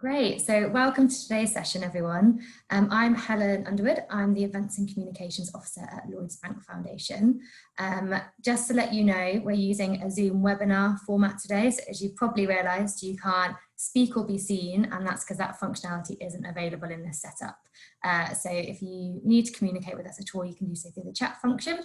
Great, so welcome to today's session, everyone. I'm Helen Underwood. I'm the Events and Communications Officer at Lloyds Bank Foundation. Just to let you know, we're using a Zoom webinar format today, so as you've probably realised, you can't speak or be seen, and that's because that functionality isn't available in this setup. So if you need to communicate with us at all, you can do so through the chat function.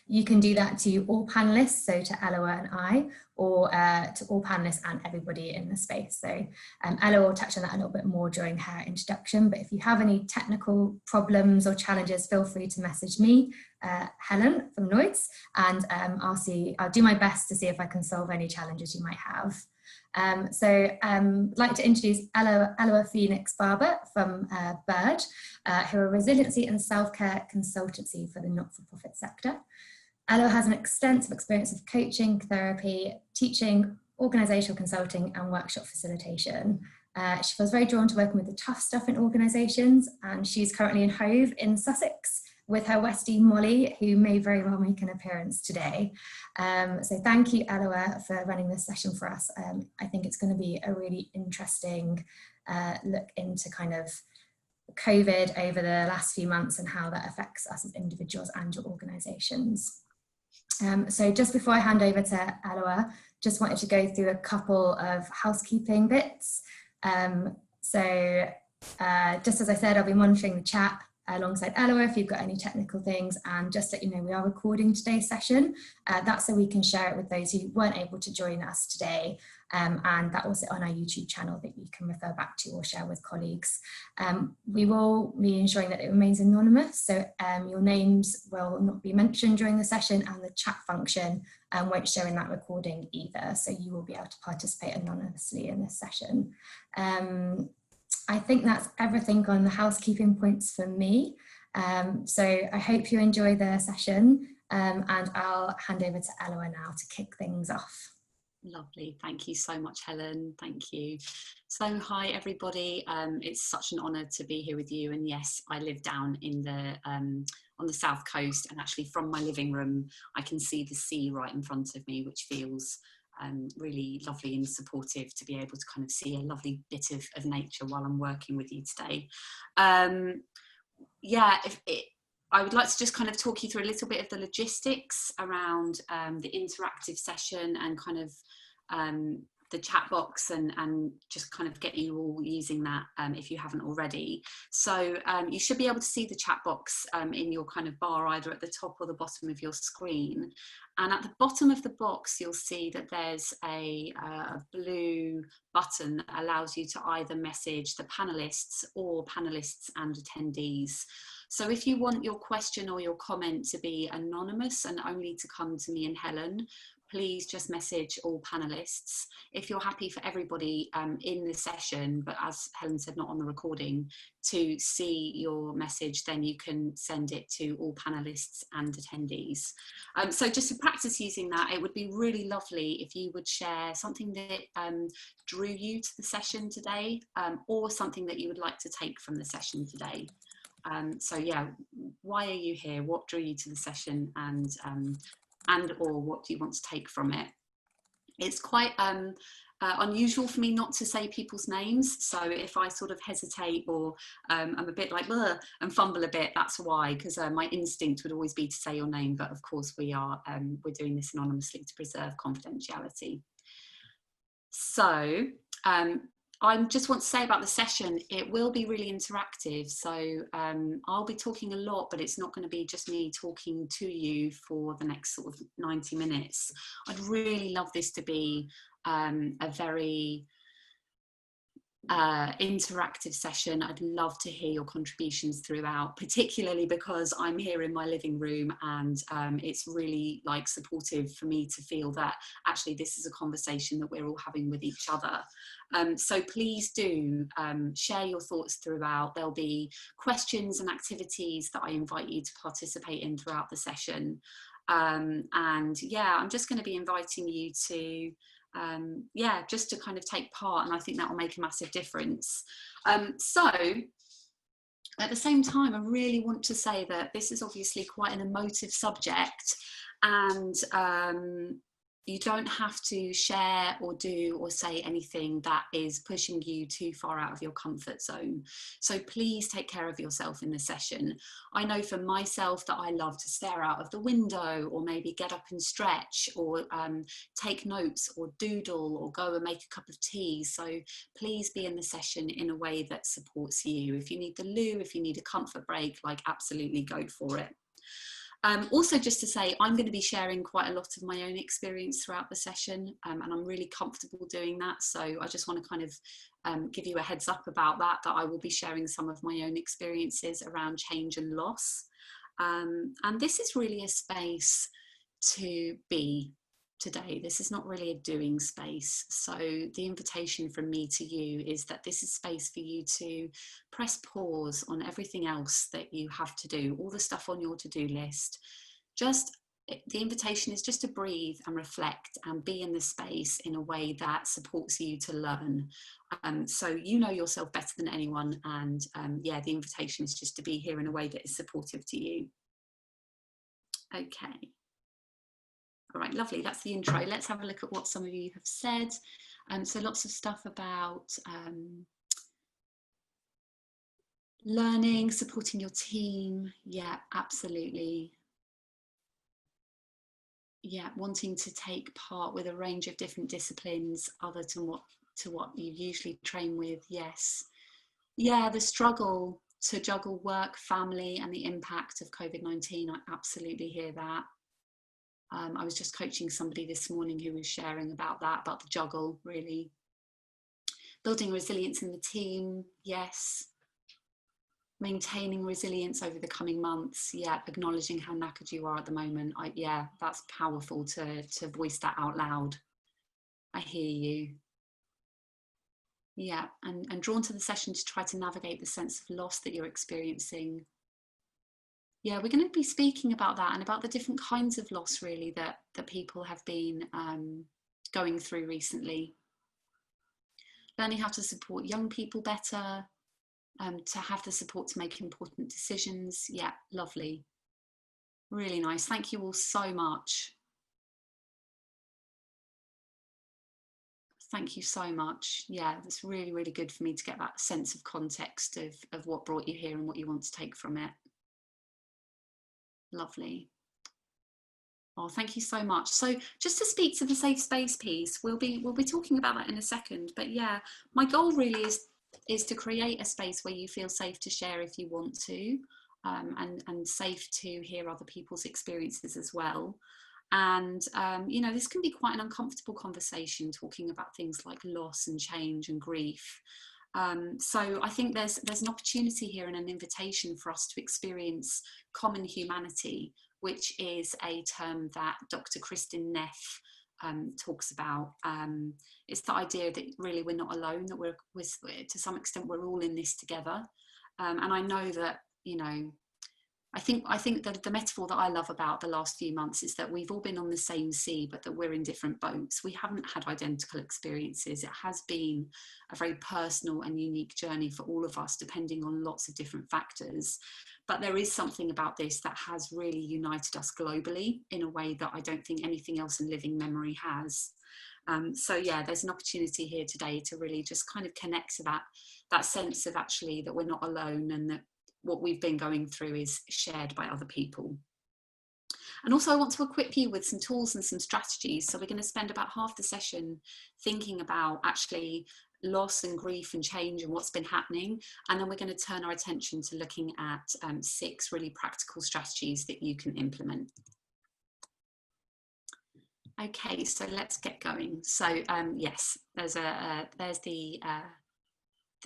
You can do that to all panelists, so to Eloa and I, or to all panelists and everybody in the space. So Eloa will touch on that a little bit more during her introduction, but if you have any technical problems or challenges, feel free to message me, Helen from Lloyds, and I'll do my best to see if I can solve any challenges you might have. I'd like to introduce Eloa Phoenix Barber from Bird, who are a resiliency and self-care consultancy for the not-for-profit sector. Eloa has an extensive experience of coaching, therapy, teaching, organisational consulting and workshop facilitation. She feels very drawn to working with the tough stuff in organisations, and she's currently in Hove in Sussex with her Westie Molly, who may very well make an appearance today. So thank you, Eloa, for running this session for us. I think it's going to be a really interesting look into kind of COVID over the last few months and how that affects us as individuals and your organisations. So just before I hand over to Eloa, just wanted to go through a couple of housekeeping bits. Just as I said, I'll be monitoring the chat alongside Eloa if you've got any technical things, and just let you know we are recording today's session. That's so we can share it with those who weren't able to join us today, and that will sit on our YouTube channel that you can refer back to or share with colleagues. We will be ensuring that it remains anonymous, so your names will not be mentioned during the session, and the chat function won't show in that recording either, so you will be able to participate anonymously in this session. I think that's everything on the housekeeping points for me. So I hope you enjoy the session, and I'll hand over to Eloa now to kick things off. Lovely, thank you so much, Helen. Thank you. So hi everybody, it's such an honour to be here with you, and yes, I live down in the on the south coast, and actually from my living room I can see the sea right in front of me, which feels really lovely and supportive to be able to kind of see a lovely bit of nature while I'm working with you today. Yeah, I would like to just kind of talk you through a little bit of the logistics around the interactive session and kind of the chat box, and just kind of get you all using that if you haven't already. So you should be able to see the chat box in your kind of bar, either at the top or the bottom of your screen. And at the bottom of the box, you'll see that there's a blue button that allows you to either message the panelists or panelists and attendees. So if you want your question or your comment to be anonymous and only to come to me and Helen, please just message all panelists. If you're happy for everybody in the session, but as Helen said, not on the recording, to see your message, then you can send it to all panelists and attendees. So just to practice using that, it would be really lovely if you would share something that drew you to the session today, or something that you would like to take from the session today. So yeah, why are you here? What drew you to the session, and or what do you want to take from it? It's quite unusual for me not to say people's names, so if I sort of hesitate or I'm a bit like and fumble a bit, that's why, because my instinct would always be to say your name, but of course we're doing this anonymously to preserve confidentiality. So I just want to say about the session, it will be really interactive. So I'll be talking a lot, but it's not going to be just me talking to you for the next sort of 90 minutes. I'd really love this to be a very interactive session. I'd love to hear your contributions throughout, particularly because I'm here in my living room, and it's really like supportive for me to feel that actually this is a conversation that we're all having with each other. So please do share your thoughts throughout. There'll be questions and activities that I invite you to participate in throughout the session. And yeah, I'm just going to be inviting you to yeah, just to kind of take part, and I think that will make a massive difference. So at the same time, I really want to say that this is obviously quite an emotive subject, and You don't have to share or do or say anything that is pushing you too far out of your comfort zone. So please take care of yourself in the session. I know for myself that I love to stare out of the window, or maybe get up and stretch, or take notes, or doodle, or go and make a cup of tea. So please be in the session in a way that supports you. If you need the loo, if you need a comfort break, like, absolutely go for it. Also, just to say, I'm going to be sharing quite a lot of my own experience throughout the session, and I'm really comfortable doing that. So I just want to kind of give you a heads up about that I will be sharing some of my own experiences around change and loss. And this is really a space to be today. This is not really a doing space. So the invitation from me to you is that this is space for you to press pause on everything else that you have to do, all the stuff on your to-do list. The invitation is just to breathe and reflect and be in the space in a way that supports you to learn. So you know yourself better than anyone, and yeah, the invitation is just to be here in a way that is supportive to you. Okay. All right, lovely, that's the intro. Let's have a look at what some of you have said. So lots of stuff about learning, supporting your team. Yeah, absolutely. Yeah, wanting to take part with a range of different disciplines other to what you usually train with. Yes. Yeah, the struggle to juggle work, family, and the impact of COVID-19. I absolutely hear that. I was just coaching somebody this morning who was sharing about the juggle, really. Building resilience in the team, yes. Maintaining resilience over the coming months, yeah. Acknowledging how knackered you are at the moment. Yeah, that's powerful to voice that out loud. I hear you. Yeah, and drawn to the session to try to navigate the sense of loss that you're experiencing. Yeah, we're going to be speaking about that and about the different kinds of loss, really, that people have been going through recently. Learning how to support young people better, to have the support to make important decisions. Yeah, lovely. Really nice. Thank you all so much. Thank you so much. Yeah, that's really, really good for me to get that sense of context of what brought you here and what you want to take from it. Lovely. Oh, thank you so much. So just to speak to the safe space piece, we'll be talking about that in a second. But yeah, my goal really is to create a space where you feel safe to share if you want to, and safe to hear other people's experiences as well. And you know, this can be quite an uncomfortable conversation, talking about things like loss and change and grief. So I think there's an opportunity here and an invitation for us to experience common humanity, which is a term that Dr. Kristin Neff talks about. It's the idea that really we're not alone, that we're to some extent we're all in this together. And I know that, you know, I think that the metaphor that I love about the last few months is that we've all been on the same sea, but that we're in different boats. We haven't had identical experiences. It has been a very personal and unique journey for all of us, depending on lots of different factors. But there is something about this that has really united us globally in a way that I don't think anything else in living memory has. So yeah, there's an opportunity here today to really just kind of connect to that sense of actually that we're not alone, and that what we've been going through is shared by other people. And also I want to equip you with some tools and some strategies. So we're going to spend about half the session thinking about actually loss and grief and change and what's been happening. And then we're going to turn our attention to looking at 6 really practical strategies that you can implement. Okay, so let's get going. So yes, there's the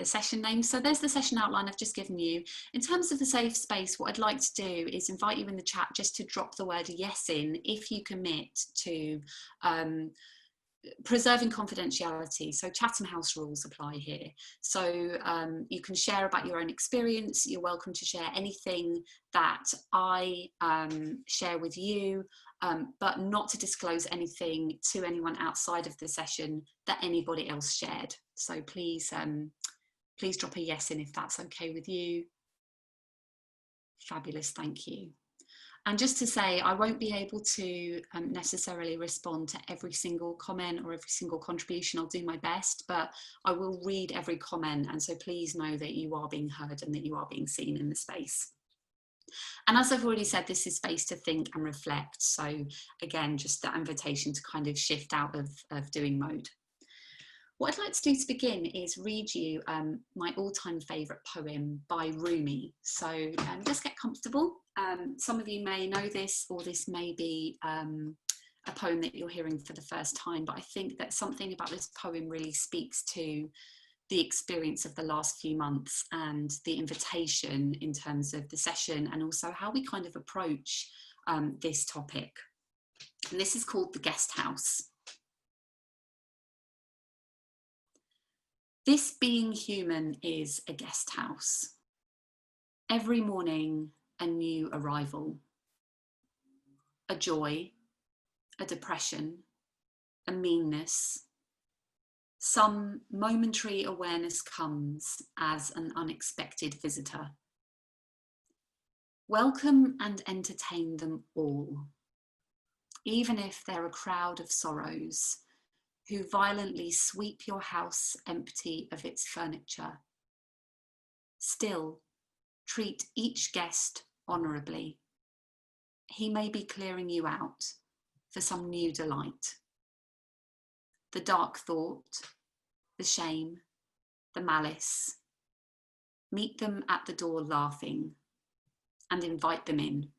session name. So there's the session outline I've just given you. In terms of the safe space, what I'd like to do is invite you in the chat just to drop the word yes in if you commit to preserving confidentiality. So Chatham House rules apply here. So you can share about your own experience. You're welcome to share anything that I share with you, but not to disclose anything to anyone outside of the session that anybody else shared. So please, please drop a yes in if that's okay with you. Fabulous, thank you. And just to say, I won't be able to necessarily respond to every single comment or every single contribution. I'll do my best, but I will read every comment. And so please know that you are being heard and that you are being seen in the space. And as I've already said, this is space to think and reflect. So again, just that invitation to kind of shift out of doing mode. What I'd like to do to begin is read you my all-time favourite poem by Rumi. So just get comfortable. Some of you may know this, or this may be a poem that you're hearing for the first time, but I think that something about this poem really speaks to the experience of the last few months and the invitation in terms of the session, and also how we kind of approach this topic. And this is called The Guest House. This being human is a guest house. Every morning, a new arrival. A joy, a depression, a meanness. Some momentary awareness comes as an unexpected visitor. Welcome and entertain them all, even if they're a crowd of sorrows who violently sweep your house empty of its furniture. Still, treat each guest honourably. He may be clearing you out for some new delight. The dark thought, the shame, the malice. Meet them at the door laughing and invite them in.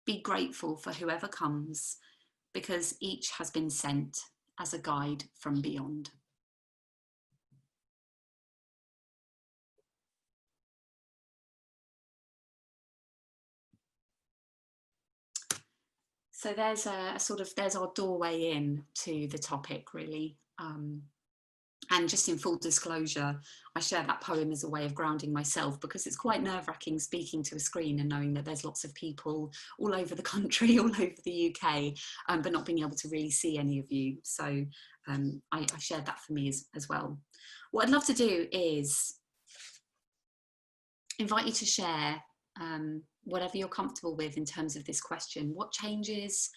Be grateful for whoever comes, because each has been sent as a guide from beyond. So there's there's our doorway in to the topic, really. And just in full disclosure, I share that poem as a way of grounding myself, because it's quite nerve-wracking speaking to a screen and knowing that there's lots of people all over the country, all over the UK, but not being able to really see any of you. So I shared that for me as well. What I'd love to do is invite you to share whatever you're comfortable with in terms of this question. What changes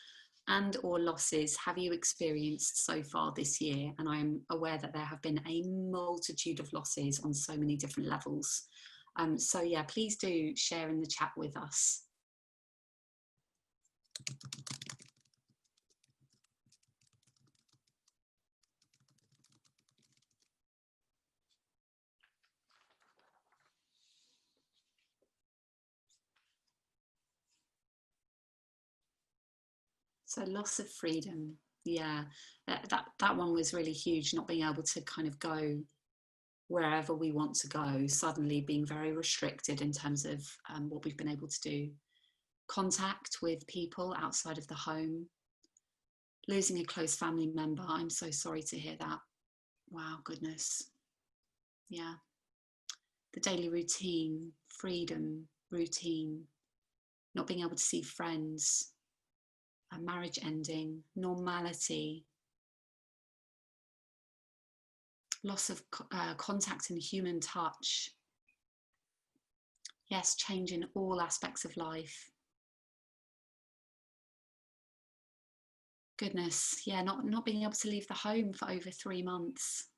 and or losses have you experienced so far this year? And I'm aware that there have been a multitude of losses on so many different levels. So yeah, please do share in the chat with us. So loss of freedom, yeah, that one was really huge, not being able to kind of go wherever we want to go, suddenly being very restricted in terms of what we've been able to do. Contact with people outside of the home, losing a close family member. I'm so sorry to hear that. Wow, goodness. Yeah. The daily routine, freedom, routine, not being able to see friends, a marriage ending, normality, loss of contact and human touch. Yes, change in all aspects of life. Goodness, yeah, not being able to leave the home for over 3 months.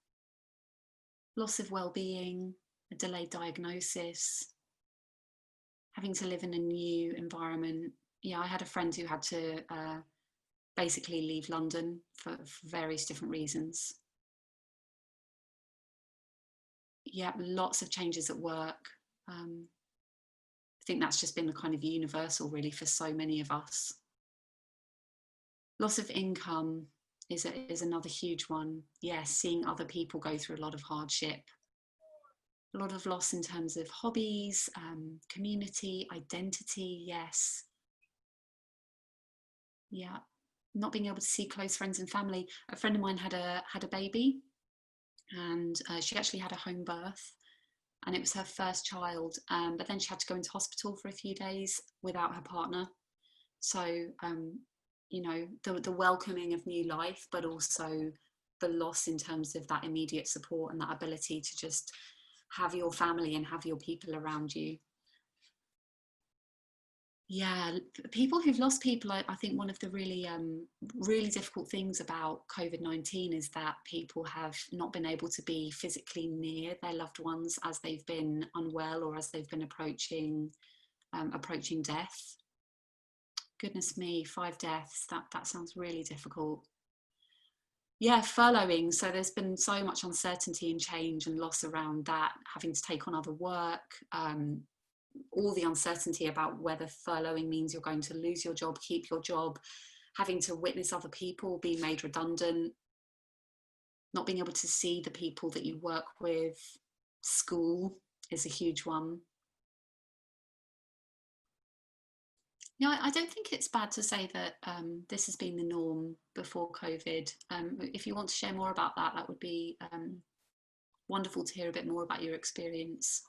Loss of well-being, a delayed diagnosis, having to live in a new environment. Yeah, I had a friend who had to basically leave London for various different reasons. Yeah, lots of changes at work. I think that's just been a kind of universal really for so many of us. Loss of income is another huge one. Yes, seeing other people go through a lot of hardship. A lot of loss in terms of hobbies, community, identity, yes. Yeah, not being able to see close friends and family. A friend of mine had a baby, and she actually had a home birth, and it was her first child, but then she had to go into hospital for a few days without her partner. So, you know, the welcoming of new life, but also the loss in terms of that immediate support and that ability to just have your family and have your people around you. Yeah, people who've lost people, I think one of the really difficult things about COVID-19 is that people have not been able to be physically near their loved ones as they've been unwell or as they've been approaching death. Goodness me, 5 deaths, that sounds really difficult. Yeah, furloughing. So there's been so much uncertainty and change and loss around that, having to take on other work, all the uncertainty about whether furloughing means you're going to lose your job, keep your job, having to witness other people being made redundant, not being able to see the people that you work with. School is a huge one. No, I don't think it's bad to say that this has been the norm before COVID. If you want to share more about that, that would be wonderful to hear a bit more about your experience.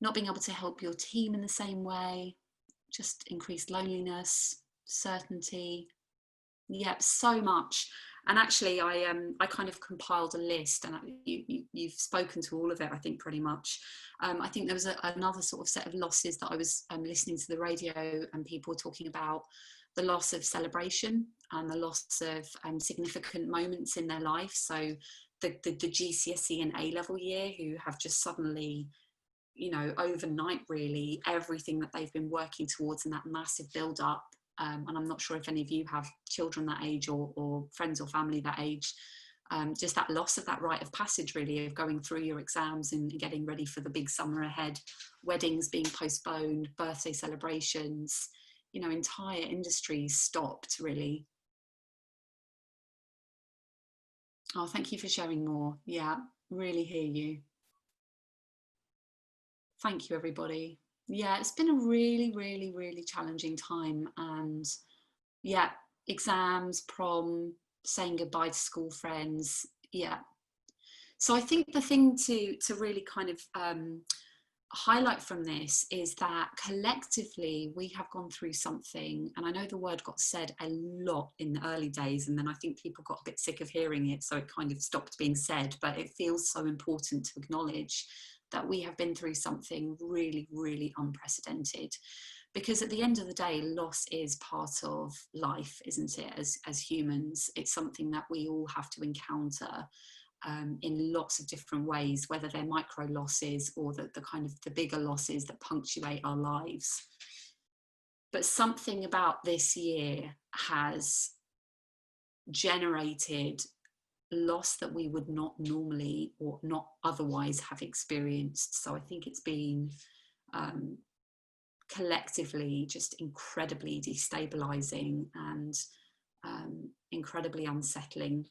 Not being able to help your team in the same way, just increased loneliness, certainty. Yep, so much. And actually, I kind of compiled a list, and you've spoken to all of it, I think, pretty much. I think there was another sort of set of losses that I was listening to the radio, and people were talking about the loss of celebration and the loss of significant moments in their life. So the GCSE and A-level year, who have just suddenly, you know, overnight, really, everything that they've been working towards and that massive build up. And I'm not sure if any of you have children that age or friends or family that age, just that loss of that rite of passage, really, of going through your exams and getting ready for the big summer ahead, weddings being postponed, birthday celebrations, you know, entire industries stopped, really. Oh, thank you for sharing more. Yeah, really hear you. Thank you, everybody. Yeah, it's been a really challenging time, and yeah, exams, prom, saying goodbye to school friends. Yeah. So I think the thing to really kind of highlight from this is that collectively we have gone through something, and I know the word got said a lot in the early days, and then I think people got a bit sick of hearing it, so it kind of stopped being said, but it feels so important to acknowledge that we have been through something really unprecedented. Because at the end of the day, loss is part of life, isn't it? As humans, it's something that we all have to encounter in lots of different ways, whether they're micro losses or the kind of the bigger losses that punctuate our lives. But something about this year has generated loss that we would not normally or not otherwise have experienced. So I think it's been collectively just incredibly destabilizing and incredibly unsettling.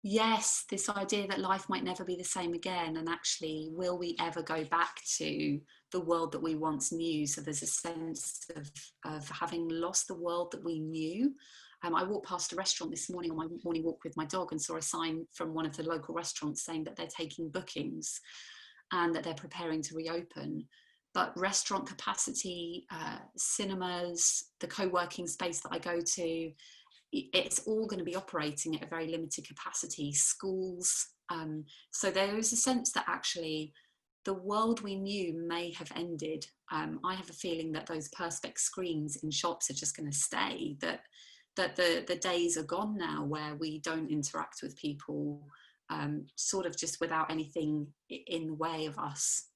Yes, this idea that life might never be the same again, and actually, will we ever go back to the world that we once knew? So there's a sense of having lost the world that we knew. I walked past a restaurant this morning on my morning walk with my dog and saw a sign from one of the local restaurants saying that they're taking bookings and that they're preparing to reopen. But restaurant capacity, cinemas, the co-working space that I go to, it's all going to be operating at a very limited capacity. Schools. So there is a sense that actually the world we knew may have ended. I have a feeling that those perspex screens in shops are just going to stay, that the days are gone now where we don't interact with people sort of just without anything in the way of us.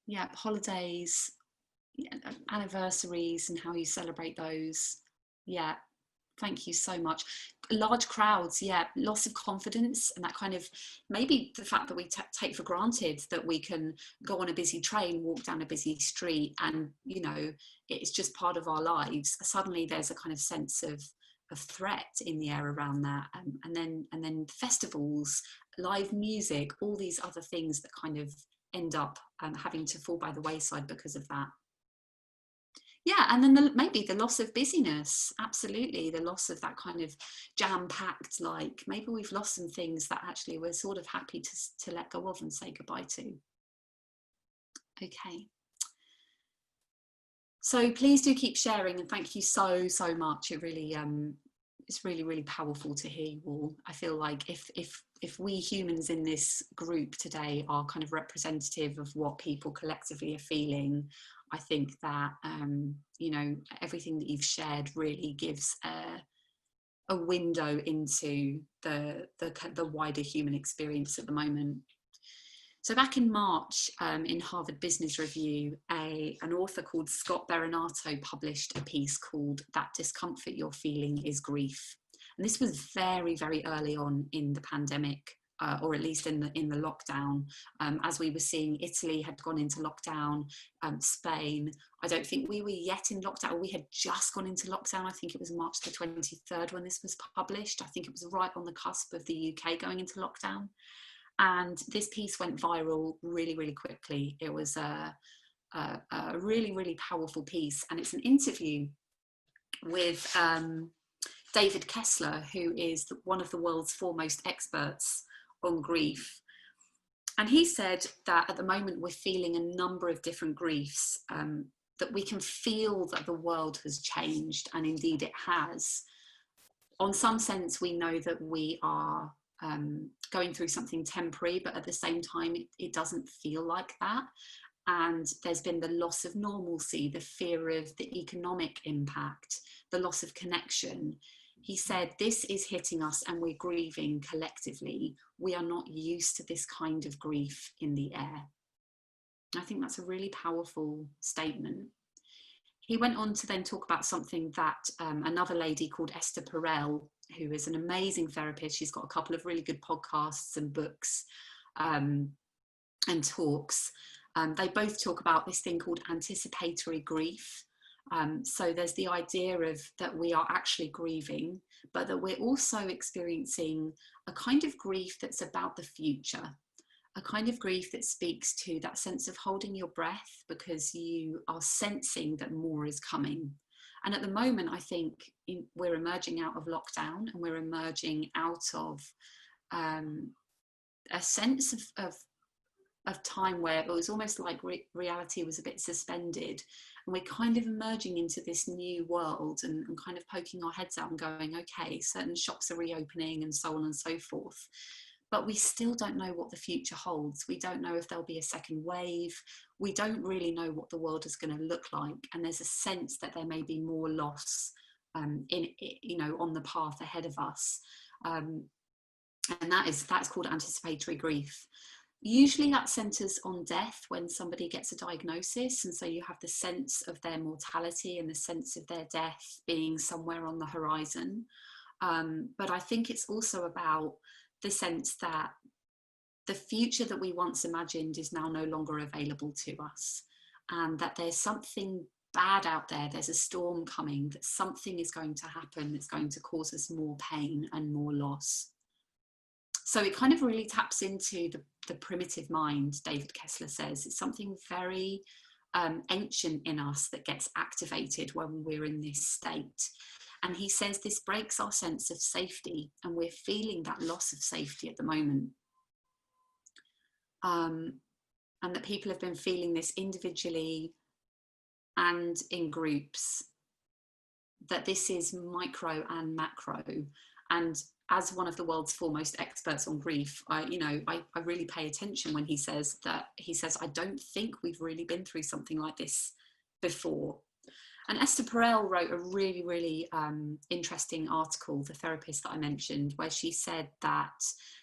Yeah, holidays, anniversaries and how you celebrate those. Yeah, thank you so much. Large crowds, yeah, loss of confidence, and that kind of, maybe the fact that we take for granted that we can go on a busy train, walk down a busy street, and, you know, it's just part of our lives. Suddenly there's a kind of sense of threat in the air around that, and then festivals, live music, all these other things that kind of end up having to fall by the wayside because of that. Yeah, and then maybe the loss of busyness, absolutely, the loss of that kind of jam-packed, like maybe we've lost some things that actually we're sort of happy to let go of and say goodbye to. Okay. So please do keep sharing, and thank you so much. It really it's really powerful to hear you all. I feel like if if we humans in this group today are kind of representative of what people collectively are feeling, I think that, you know, everything that you've shared really gives a window into the wider human experience at the moment. So back in March, in Harvard Business Review, an author called Scott Berinato published a piece called "That Discomfort You're Feeling is Grief." And this was very, very early on in the pandemic, or at least in the lockdown, as we were seeing Italy had gone into lockdown, Spain. I don't think we were yet in lockdown. We had just gone into lockdown. I think it was March the 23rd when this was published. I think it was right on the cusp of the UK going into lockdown. And this piece went viral really, really quickly. It was a really, really powerful piece. And it's an interview with David Kessler, who is one of the world's foremost experts on grief. And he said that at the moment we're feeling a number of different griefs, that we can feel that the world has changed, and indeed it has. On some sense, we know that we are going through something temporary, but at the same time, it doesn't feel like that. And there's been the loss of normalcy, the fear of the economic impact, the loss of connection. He said, this is hitting us and we're grieving collectively. We are not used to this kind of grief in the air. I think that's a really powerful statement. He went on to then talk about something that another lady called Esther Perel, who is an amazing therapist. She's got a couple of really good podcasts and books and talks. They both talk about this thing called anticipatory grief. So there's the idea of that we are actually grieving, but that we're also experiencing a kind of grief that's about the future, a kind of grief that speaks to that sense of holding your breath because you are sensing that more is coming. And at the moment, I think we're emerging out of lockdown, and we're emerging out of a sense of time where it was almost like reality was a bit suspended, and we're kind of emerging into this new world and kind of poking our heads out and going, okay, certain shops are reopening and so on and so forth. But we still don't know what the future holds. We don't know if there'll be a second wave. We don't really know what the world is going to look like. And there's a sense that there may be more loss on the path ahead of us. And that's called anticipatory grief. Usually that centers on death when somebody gets a diagnosis. And so you have the sense of their mortality and the sense of their death being somewhere on the horizon. But I think it's also about the sense that the future that we once imagined is now no longer available to us, and that there's something bad out there, there's a storm coming, that something is going to happen that's going to cause us more pain and more loss. So it kind of really taps into the primitive mind, David Kessler says. It's something very ancient in us that gets activated when we're in this state. And he says this breaks our sense of safety, and we're feeling that loss of safety at the moment. And that people have been feeling this individually and in groups, that this is micro and macro. And as one of the world's foremost experts on grief, I really pay attention when he says, I don't think we've really been through something like this before. And Esther Perel wrote a really, really interesting article, the therapist that I mentioned, where she said that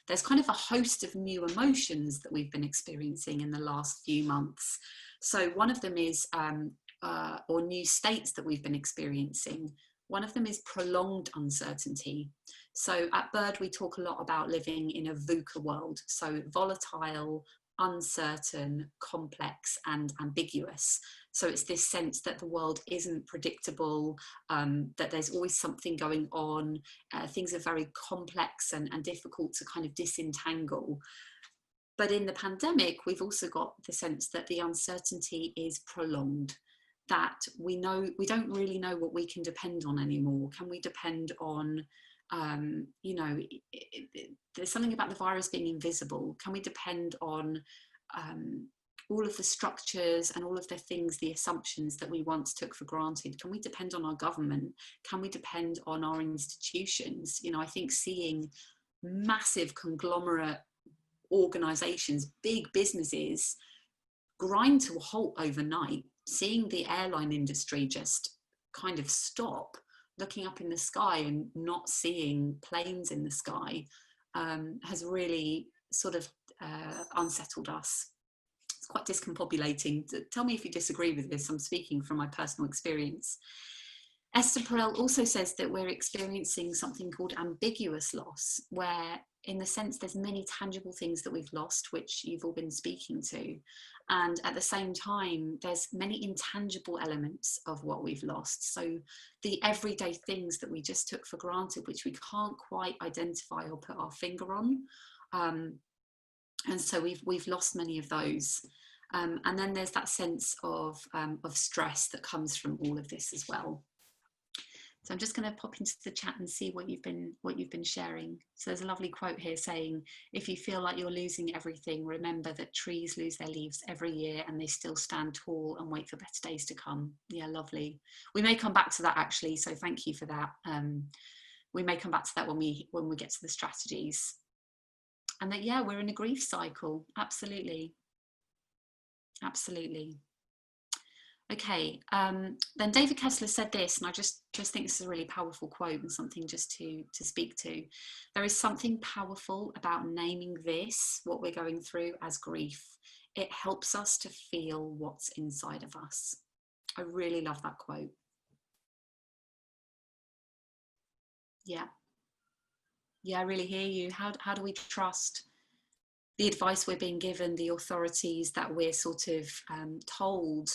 there's kind of a host of new emotions that we've been experiencing in the last few months. So one of them is, or new states that we've been experiencing. One of them is prolonged uncertainty. So at Bird, we talk a lot about living in a VUCA world. So volatile, uncertain, complex, and ambiguous. So it's this sense that the world isn't predictable, that there's always something going on. Things are very complex and difficult to kind of disentangle. But in the pandemic, we've also got the sense that the uncertainty is prolonged, that we don't really know what we can depend on anymore. Can we depend on, there's something about the virus being invisible. Can we depend on all of the structures and all of the things, the assumptions that we once took for granted? Can we depend on our government? Can we depend on our institutions? I think seeing massive conglomerate organizations, big businesses, grind to a halt overnight, seeing the airline industry just kind of stop, looking up in the sky and not seeing planes in the sky, has really sort of unsettled us. It's quite discombobulating. Tell me if you disagree with this. I'm speaking from my personal experience. Esther Perel also says that we're experiencing something called ambiguous loss, where in the sense there's many tangible things that we've lost, which you've all been speaking to. And at the same time, there's many intangible elements of what we've lost. So the everyday things that we just took for granted, which we can't quite identify or put our finger on. And so we've lost many of those. And then there's that sense of stress that comes from all of this as well. So I'm just going to pop into the chat and see what you've been sharing. So there's a lovely quote here saying, if you feel like you're losing everything, remember that trees lose their leaves every year and they still stand tall and wait for better days to come. Yeah, lovely. We may come back to that actually, so thank you for that. We may come back to that when we get to the strategies. And that, yeah, we're in a grief cycle. Absolutely. Absolutely. Okay, then David Kessler said this, and I just think this is a really powerful quote and something just to speak to. There is something powerful about naming this, what we're going through, as grief. It helps us to feel what's inside of us. I really love that quote. Yeah. Yeah, I really hear you. How do we trust the advice we're being given, the authorities that we're sort of told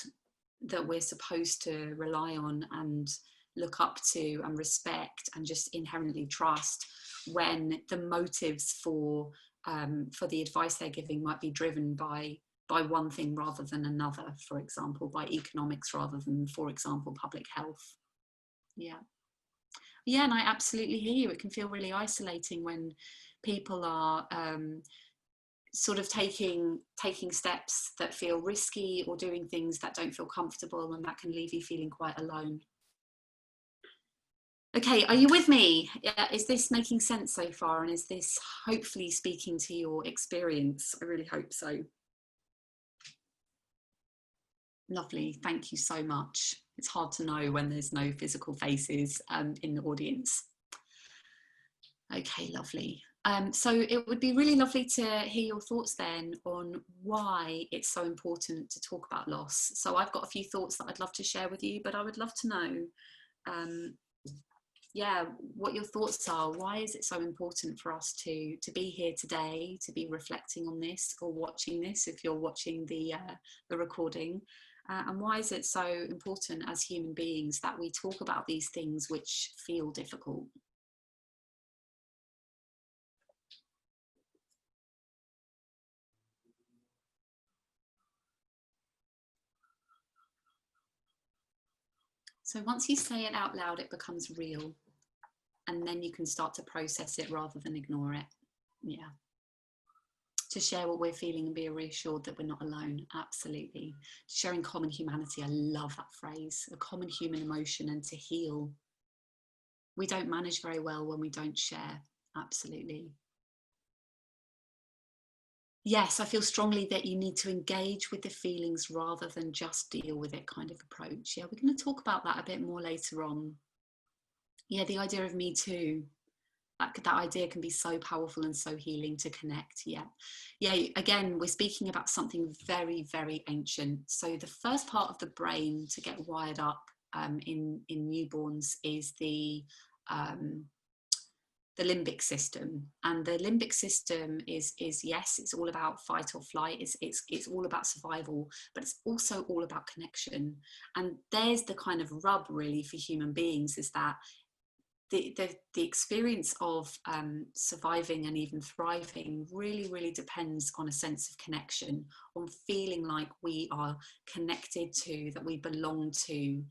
that we're supposed to rely on and look up to and respect and just inherently trust, when the motives for the advice they're giving might be driven by one thing rather than another, for example, by economics rather than, for example, public health. Yeah. Yeah, and I absolutely hear you. It can feel really isolating when people are sort of taking steps that feel risky or doing things that don't feel comfortable, and that can leave you feeling quite alone. Okay, are you with me? Is this making sense so far, and is this hopefully speaking to your experience? I really hope so. Lovely, thank you so much. It's hard to know when there's no physical faces in the audience. Okay, lovely. So it would be really lovely to hear your thoughts then on why it's so important to talk about loss. So I've got a few thoughts that I'd love to share with you, but I would love to know, yeah, what your thoughts are. Why is it so important for us to be here today, to be reflecting on this or watching this if you're watching the recording? And why is it so important as human beings that we talk about these things which feel difficult? So once you say it out loud, it becomes real, and then you can start to process it rather than ignore it. Yeah. To share what we're feeling and be reassured that we're not alone. Absolutely. Sharing common humanity. I love that phrase, a common human emotion, and to heal. We don't manage very well when we don't share. Absolutely. Yes, I feel strongly that you need to engage with the feelings rather than just deal with it kind of approach. Yeah, we're going to talk about that a bit more later on. Yeah, the idea of me too. That idea can be so powerful and so healing to connect. Yeah. Again, we're speaking about something very, very ancient. So the first part of the brain to get wired up in newborns is the limbic system, and the limbic system is yes, it's all about fight or flight. It's all about survival, but it's also all about connection. And there's the kind of rub really for human beings, is that the experience of surviving and even thriving really depends on a sense of connection, on feeling like we are connected to, that we belong to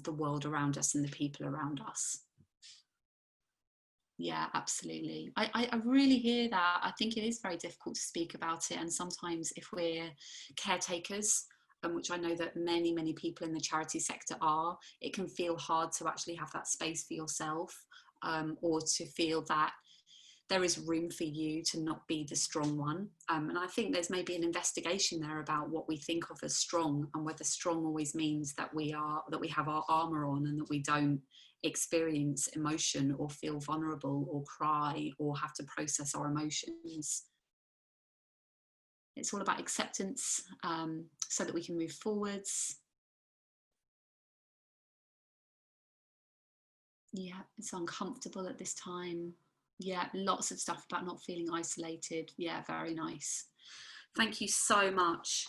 the world around us and the people around us. Yeah, absolutely. I really hear that. I think it is very difficult to speak about it, and sometimes if we're caretakers, which I know that many people in the charity sector are, it can feel hard to actually have that space for yourself, or to feel that there is room for you to not be the strong one. And I think there's maybe an investigation there about what we think of as strong, and whether strong always means that we have our armor on and that we don't experience emotion or feel vulnerable or cry or have to process our emotions. It's all about acceptance, so that we can move forwards. Yeah, it's uncomfortable at this time. Yeah, lots of stuff about not feeling isolated. Yeah, very nice. Thank you so much.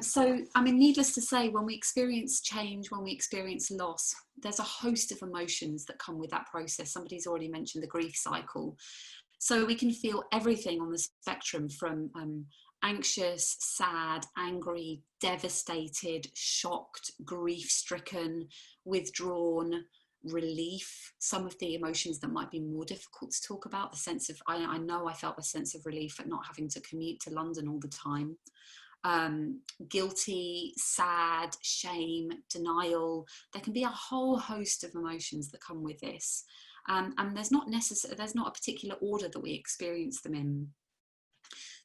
So, I mean, needless to say, when we experience change, when we experience loss, there's a host of emotions that come with that process. Somebody's already mentioned the grief cycle. So we can feel everything on the spectrum from anxious, sad, angry, devastated, shocked, grief-stricken, withdrawn, relief. Some of the emotions that might be more difficult to talk about, the sense of, I know I felt a sense of relief at not having to commute to London all the time. Guilty, sad, shame, denial. There can be a whole host of emotions that come with this. And there's not a particular order that we experience them in.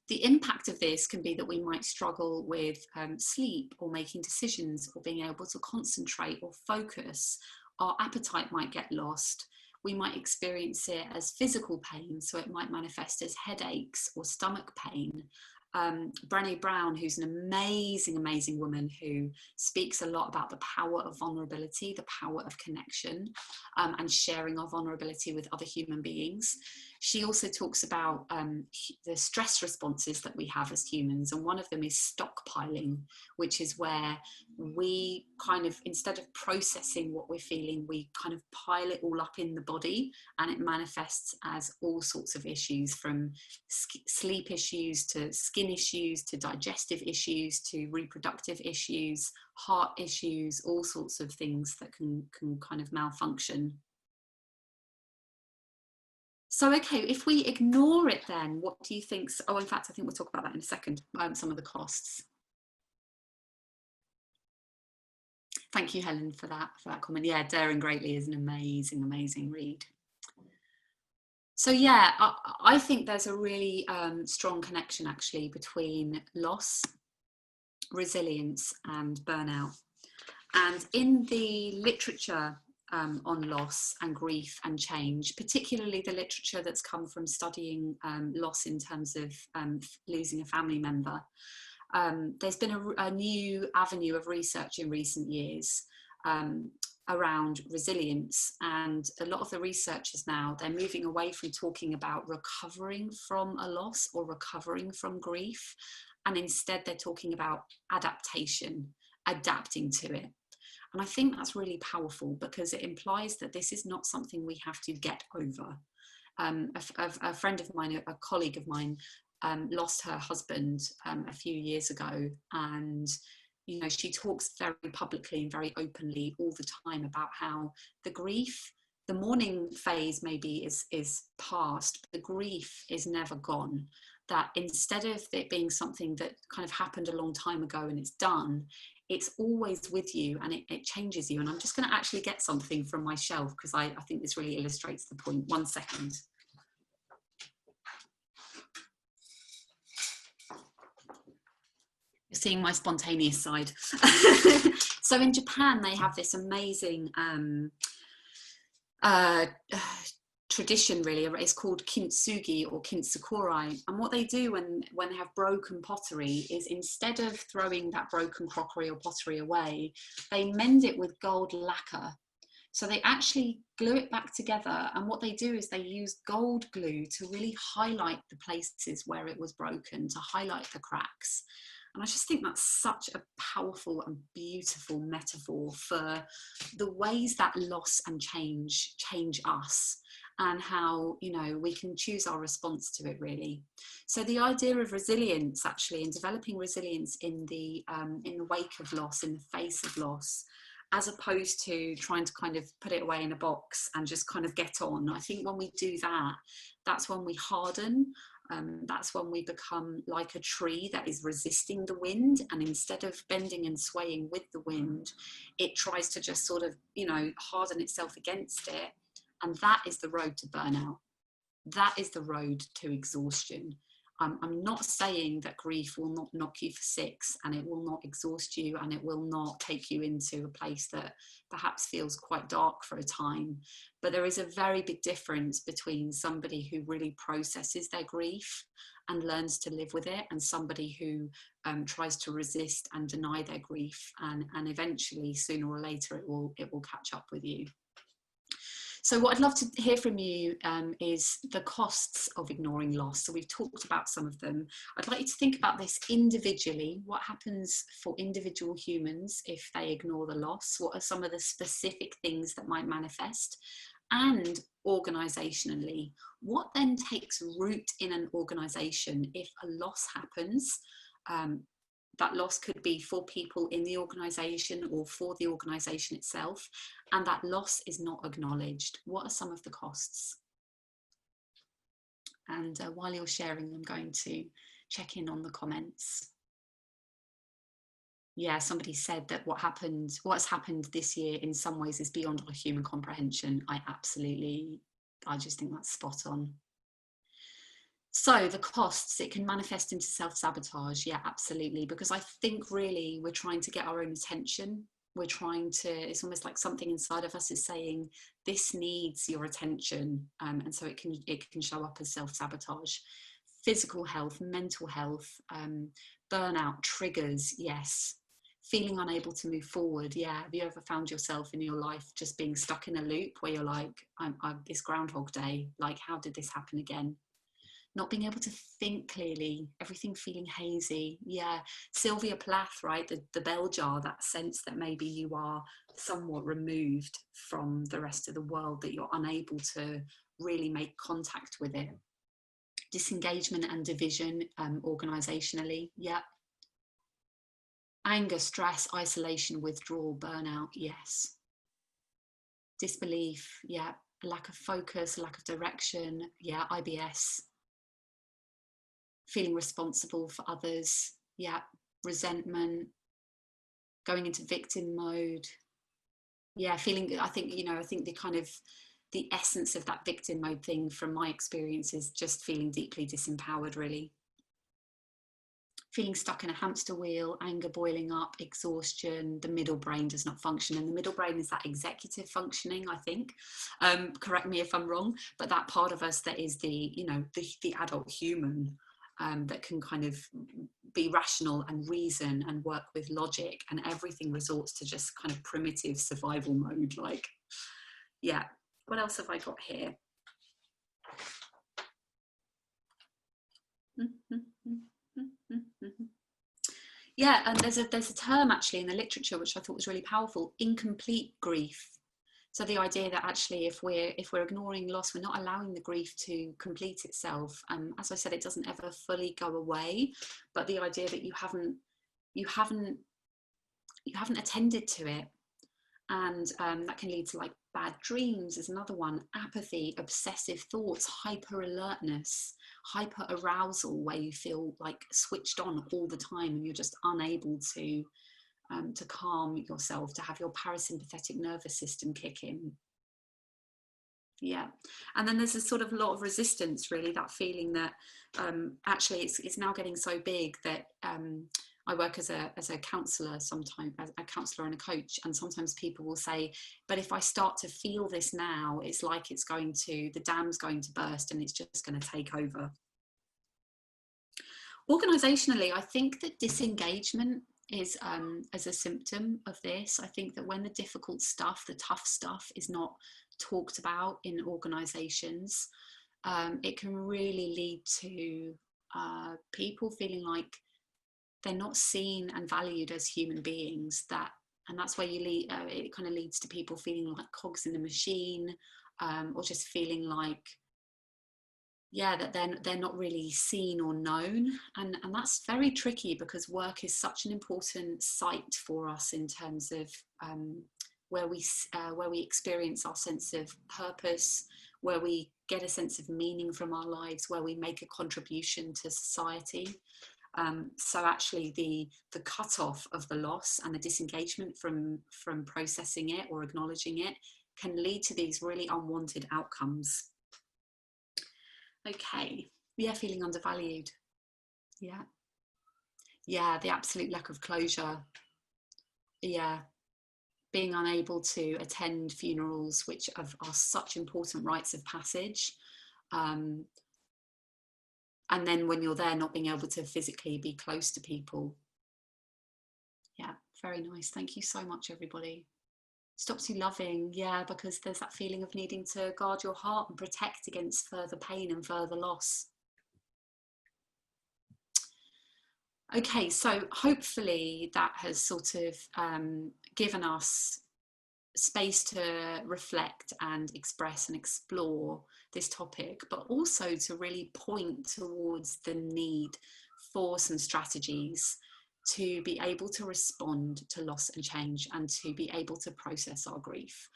The impact of this can be that we might struggle with sleep or making decisions or being able to concentrate or focus. Our appetite might get lost. We might experience it as physical pain, so it might manifest as headaches or stomach pain. Brené Brown, who's an amazing, amazing woman who speaks a lot about the power of vulnerability, the power of connection, and sharing our vulnerability with other human beings. She also talks about the stress responses that we have as humans, and one of them is stockpiling, which is where we kind of, instead of processing what we're feeling, we kind of pile it all up in the body, and it manifests as all sorts of issues, from sleep issues to skin issues to digestive issues to reproductive issues, heart issues, all sorts of things that can kind of malfunction. So, okay, if we ignore it, then what do you think? Oh, in fact, I think we'll talk about that in a second, some of the costs. Thank you, Helen, for that comment. Yeah, Daring Greatly is an amazing, amazing read. So yeah, I think there's a really strong connection actually between loss, resilience and burnout. And in the literature on loss and grief and change, particularly the literature that's come from studying loss in terms of losing a family member, there's been a new avenue of research in recent years around resilience, and a lot of the researchers now, they're moving away from talking about recovering from a loss or recovering from grief, and instead they're talking about adaptation, adapting to it. And I think that's really powerful, because it implies that this is not something we have to get over. A friend of mine, a colleague of mine, lost her husband a few years ago, and you know, she talks very publicly and very openly all the time about how the grief, the mourning phase maybe is past, but the grief is never gone. That instead of it being something that kind of happened a long time ago and it's done, it's always with you, and it changes you. And I'm just going to actually get something from my shelf, because I think this really illustrates the point. 1 second. You're seeing my spontaneous side. So in Japan, they have this amazing tradition, really. It's called kintsugi or kintsukurai. And what they do when they have broken pottery is, instead of throwing that broken crockery or pottery away, they mend it with gold lacquer. So they actually glue it back together, and what they do is they use gold glue to really highlight the places where it was broken, to highlight the cracks. And I just think that's such a powerful and beautiful metaphor for the ways that loss and change us, and how, you know, we can choose our response to it, really. So the idea of resilience, actually, and developing resilience in the wake of loss, in the face of loss, as opposed to trying to kind of put it away in a box and just kind of get on. I think when we do that, that's when we harden. That's when we become like a tree that is resisting the wind, and instead of bending and swaying with the wind, it tries to just sort of, you know, harden itself against it. And that is the road to burnout. that is the road to exhaustion. I'm not saying that grief will not knock you for six, and it will not exhaust you, and it will not take you into a place that perhaps feels quite dark for a time. But there is a very big difference between somebody who really processes their grief and learns to live with it, and somebody who tries to resist and deny their grief, and eventually, sooner or later, it will catch up with you. So what I'd love to hear from you is the costs of ignoring loss. So we've talked about some of them. I'd like you to think about this individually. What happens for individual humans if they ignore the loss? What are some of the specific things that might manifest? And organisationally, what then takes root in an organisation if a loss happens? That loss could be for people in the organisation or for the organisation itself, and that loss is not acknowledged. What are some of the costs? And while you're sharing, I'm going to check in on the comments. Yeah, somebody said that what's happened this year in some ways is beyond our human comprehension. I just think that's spot on. So the costs, it can manifest into self-sabotage. Yeah, absolutely. Because I think really we're trying to get our own attention. It's almost like something inside of us is saying, this needs your attention. And so it can show up as self-sabotage. Physical health, mental health, burnout, triggers, yes. Feeling unable to move forward. Yeah, have you ever found yourself in your life just being stuck in a loop where you're like, I'm this Groundhog Day, like, how did this happen again? Not being able to think clearly, everything feeling hazy. Yeah, Sylvia Plath, right? The bell jar, that sense that maybe you are somewhat removed from the rest of the world, that you're unable to really make contact with it. Disengagement and division organisationally, yeah. Anger, stress, isolation, withdrawal, burnout, yes. Disbelief, yeah. Lack of focus, lack of direction, yeah. IBS. Feeling responsible for others, yeah. Resentment, going into victim mode, yeah. Feeling, I think the essence of that victim mode thing from my experience is just feeling deeply disempowered, really. Feeling stuck in a hamster wheel, anger boiling up, exhaustion, the middle brain does not function. And the middle brain is that executive functioning, I think. Correct me if I'm wrong, but that part of us that is the adult human, that can kind of be rational and reason and work with logic, and everything resorts to just kind of primitive survival mode. Like, yeah. What else have I got here? Yeah, and there's a term actually in the literature which I thought was really powerful: incomplete grief. So the idea that actually if we're ignoring loss, we're not allowing the grief to complete itself. As I said, it doesn't ever fully go away, but the idea that you haven't attended to it, and that can lead to like bad dreams is another one. Apathy, obsessive thoughts, hyper alertness, hyper arousal, where you feel like switched on all the time and you're just unable to calm yourself, to have your parasympathetic nervous system kick in. Yeah, and then there's a sort of lot of resistance, really, that feeling that actually it's now getting so big that I work as a counsellor sometimes, as a counsellor and a coach, and sometimes people will say, but if I start to feel this now, it's like the dam's going to burst and it's just going to take over. Organisationally, I think that disengagement is as a symptom of this. I think that when the difficult stuff, the tough stuff, is not talked about in organisations, it can really lead to people feeling like they're not seen and valued as human beings. And that's where it kind of leads to people feeling like cogs in the machine, or just feeling like, yeah, that they're not really seen or known, and that's very tricky, because work is such an important site for us in terms of where we experience our sense of purpose, where we get a sense of meaning from our lives, where we make a contribution to society. So actually the cut-off of the loss and the disengagement from processing it or acknowledging it can lead to these really unwanted outcomes. Okay. Yeah, feeling undervalued. Yeah. Yeah, the absolute lack of closure. Yeah. Being unable to attend funerals, which are such important rites of passage. And then when you're there, not being able to physically be close to people. Yeah, very nice. Thank you so much, everybody. Stops you loving, yeah, because there's that feeling of needing to guard your heart and protect against further pain and further loss. Okay, so hopefully that has sort of given us space to reflect and express and explore this topic, but also to really point towards the need for some strategies to be able to respond to loss and change and to be able to process our grief.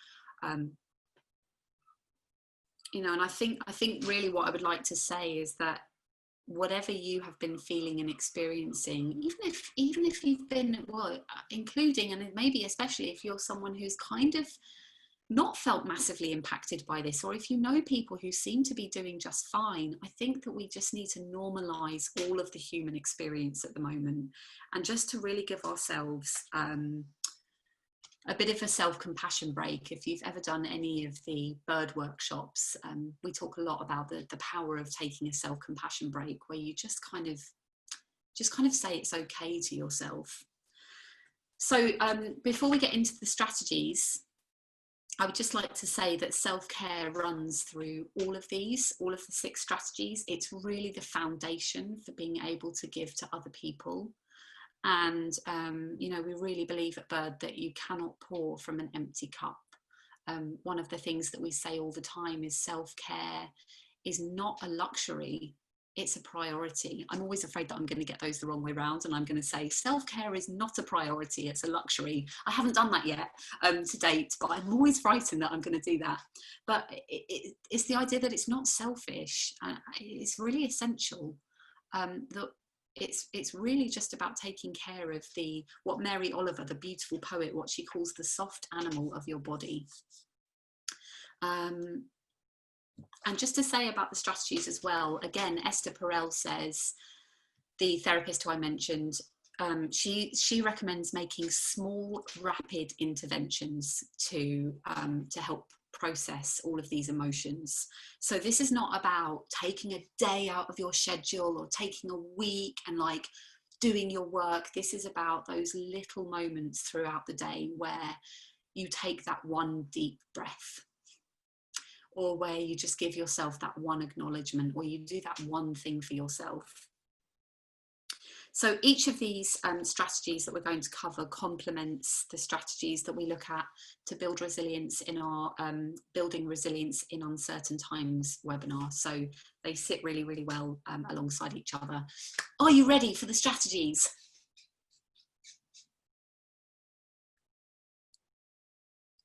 You know, and I think really what I would like to say is that whatever you have been feeling and experiencing, even if you've been, well, including, and maybe especially if you're someone who's kind of not felt massively impacted by this, or if you know people who seem to be doing just fine, I think that we just need to normalize all of the human experience at the moment, and just to really give ourselves a bit of a self-compassion break. If you've ever done any of the bird workshops, we talk a lot about the power of taking a self-compassion break, where you just kind of say it's okay to yourself. So before we get into the strategies, I would just like to say that self-care runs through all of the 6 strategies. It's really the foundation for being able to give to other people. And, you know, we really believe at Bird that you cannot pour from an empty cup. One of the things that we say all the time is self-care is not a luxury, it's a priority. I'm always afraid that I'm going to get those the wrong way around, and I'm going to say self-care is not a priority, it's a luxury. I haven't done that yet to date, but I'm always frightened that I'm going to do that. But it's the idea that it's not selfish, it's really essential. That it's really just about taking care of what Mary Oliver, the beautiful poet, what she calls the soft animal of your body. And just to say about the strategies as well, again, Esther Perel says, the therapist who I mentioned, she recommends making small, rapid interventions to help process all of these emotions. So this is not about taking a day out of your schedule or taking a week and like doing your work. This is about those little moments throughout the day where you take that one deep breath, or where you just give yourself that one acknowledgement, or you do that one thing for yourself. So each of these strategies that we're going to cover complements the strategies that we look at to build resilience in our Building Resilience in Uncertain Times webinar. So they sit really, really well alongside each other. Are you ready for the strategies?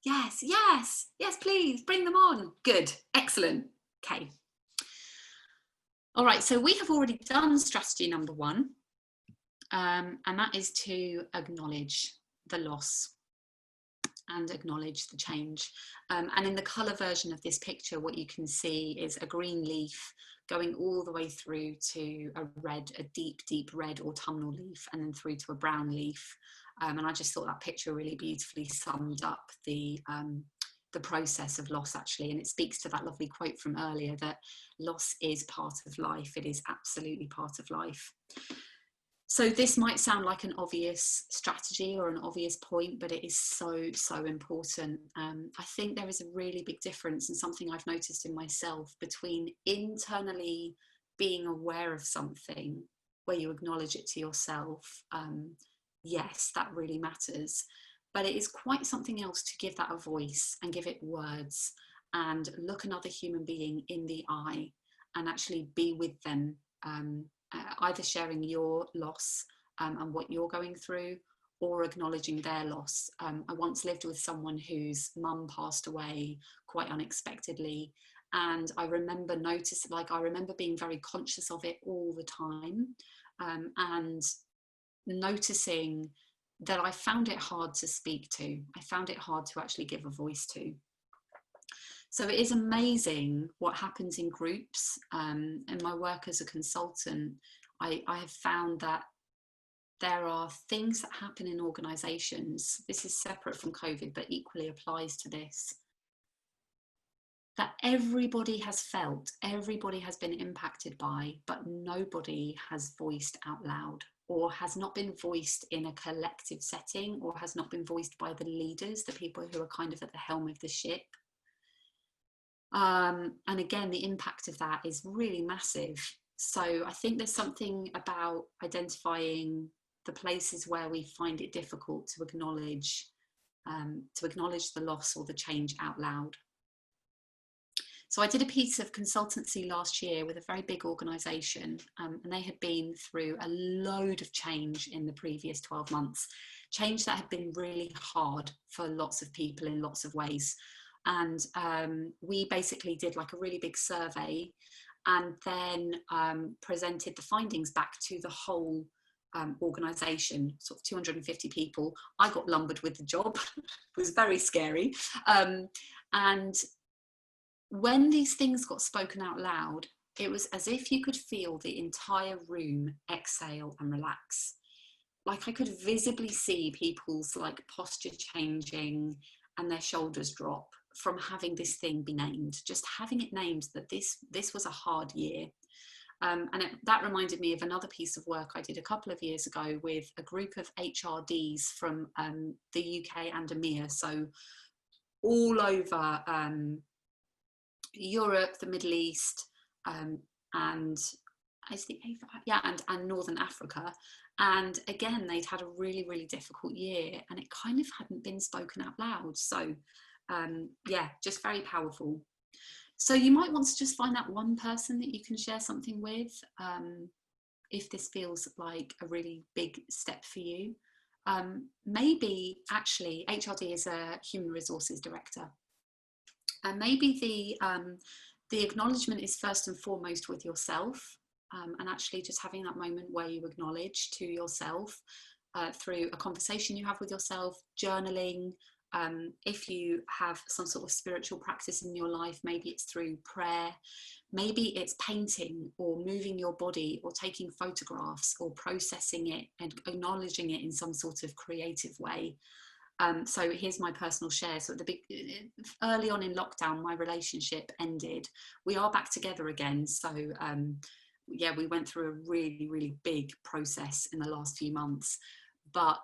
Yes, yes, yes, please, bring them on. Good, excellent, okay. All right, so we have already done strategy number 1. And that is to acknowledge the loss and acknowledge the change. And in the colour version of this picture, what you can see is a green leaf going all the way through to a deep, deep red autumnal leaf, and then through to a brown leaf. And I just thought that picture really beautifully summed up the process of loss, actually. And it speaks to that lovely quote from earlier, that loss is part of life. It is absolutely part of life. So this might sound like an obvious strategy or an obvious point, but it is so, so important. I think there is a really big difference, and something I've noticed in myself, between internally being aware of something where you acknowledge it to yourself. Yes, that really matters. But it is quite something else to give that a voice and give it words and look another human being in the eye and actually be with them. Either sharing your loss and what you're going through, or acknowledging their loss. I once lived with someone whose mum passed away quite unexpectedly, and I remember being very conscious of it all the time, and noticing that I found it hard to speak to. I found it hard to actually give a voice to. So it is amazing what happens in groups. In my work as a consultant, I have found that there are things that happen in organisations, this is separate from COVID, but equally applies to this, that everybody has felt, everybody has been impacted by, but nobody has voiced out loud, or has not been voiced in a collective setting, or has not been voiced by the leaders, the people who are kind of at the helm of the ship. And again, the impact of that is really massive. So I think there's something about identifying the places where we find it difficult to acknowledge the loss or the change out loud. So I did a piece of consultancy last year with a very big organisation, and they had been through a load of change in the previous 12 months, change that had been really hard for lots of people in lots of ways. And we basically did like a really big survey, and then presented the findings back to the whole organisation, sort of 250 people. I got lumbered with the job. It was very scary. And when these things got spoken out loud, it was as if you could feel the entire room exhale and relax. Like I could visibly see people's like posture changing and their shoulders drop from having this thing be named, just having it named that this was a hard year. That reminded me of another piece of work I did a couple of years ago with a group of HRDs from the UK and EMEA, so all over Europe, the Middle East, and Northern Africa. And again, they'd had a really, really difficult year, and it kind of hadn't been spoken out loud. So yeah, just very powerful. So you might want to just find that one person that you can share something with, if this feels like a really big step for you. Maybe actually HRD is a human resources director, and maybe the acknowledgement is first and foremost with yourself, and actually just having that moment where you acknowledge to yourself through a conversation you have with yourself, journaling. If you have some sort of spiritual practice in your life, maybe it's through prayer, maybe it's painting or moving your body or taking photographs or processing it and acknowledging it in some sort of creative way. So here's my personal share. So early on in lockdown, my relationship ended. We are back together again. So yeah, we went through a really, really big process in the last few months. But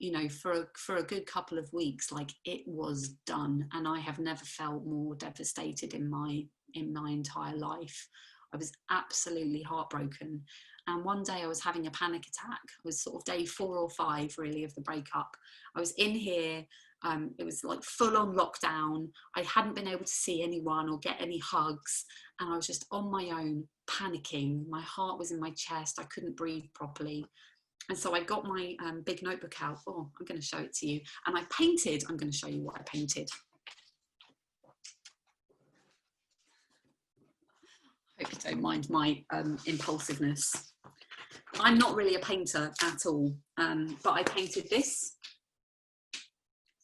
you know, for a good couple of weeks, like it was done, and I have never felt more devastated in my entire life. I was absolutely heartbroken, and one day I was having a panic attack. It was sort of day 4 or 5 really of the breakup. I was in here, it was like full on lockdown. I hadn't been able to see anyone or get any hugs, and I was just on my own panicking. My heart was in my chest, I couldn't breathe properly. And so I got my big notebook out. Oh, I'm going to show it to you. And I painted. I'm going to show you what I painted. I hope you don't mind my impulsiveness. I'm not really a painter at all, but I painted this.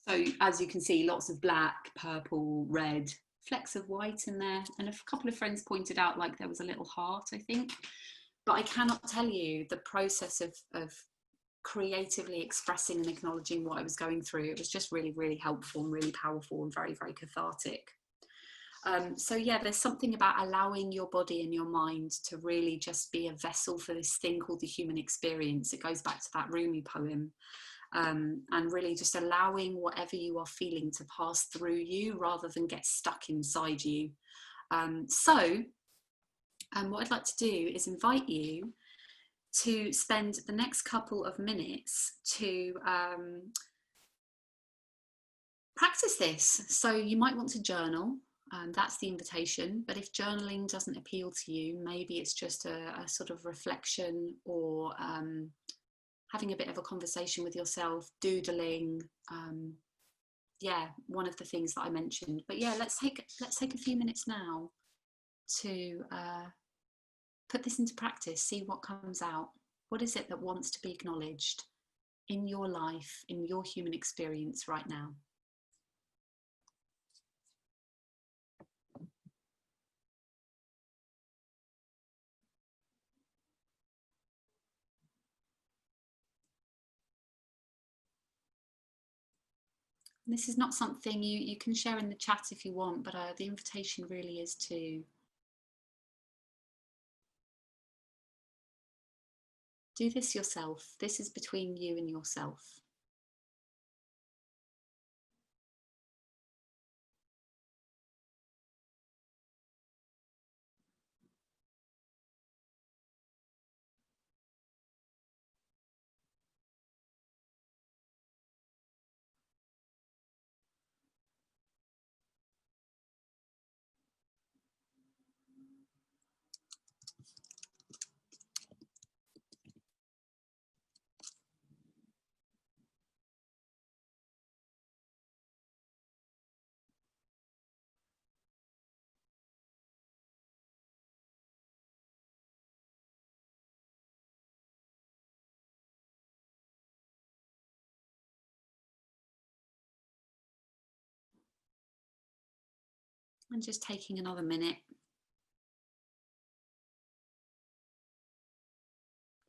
So as you can see, lots of black, purple, red, flecks of white in there. And a couple of friends pointed out like there was a little heart, I think. But I cannot tell you the process of creatively expressing and acknowledging what I was going through. It was just really, really helpful and really powerful and very, very cathartic. So yeah, there's something about allowing your body and your mind to really just be a vessel for this thing called the human experience. It goes back to that Rumi poem. And really just allowing whatever you are feeling to pass through you rather than get stuck inside you. What I'd like to do is invite you to spend the next couple of minutes to practice this. So you might want to journal, that's the invitation, but if journaling doesn't appeal to you, maybe it's just a sort of reflection or having a bit of a conversation with yourself, doodling, yeah, one of the things that I mentioned. But yeah, let's take a few minutes now to put this into practice, see what comes out. What is it that wants to be acknowledged in your life, in your human experience right now? This is not something you can share in the chat if you want, but the invitation really is to do this yourself. This is between you and yourself. And just taking another minute.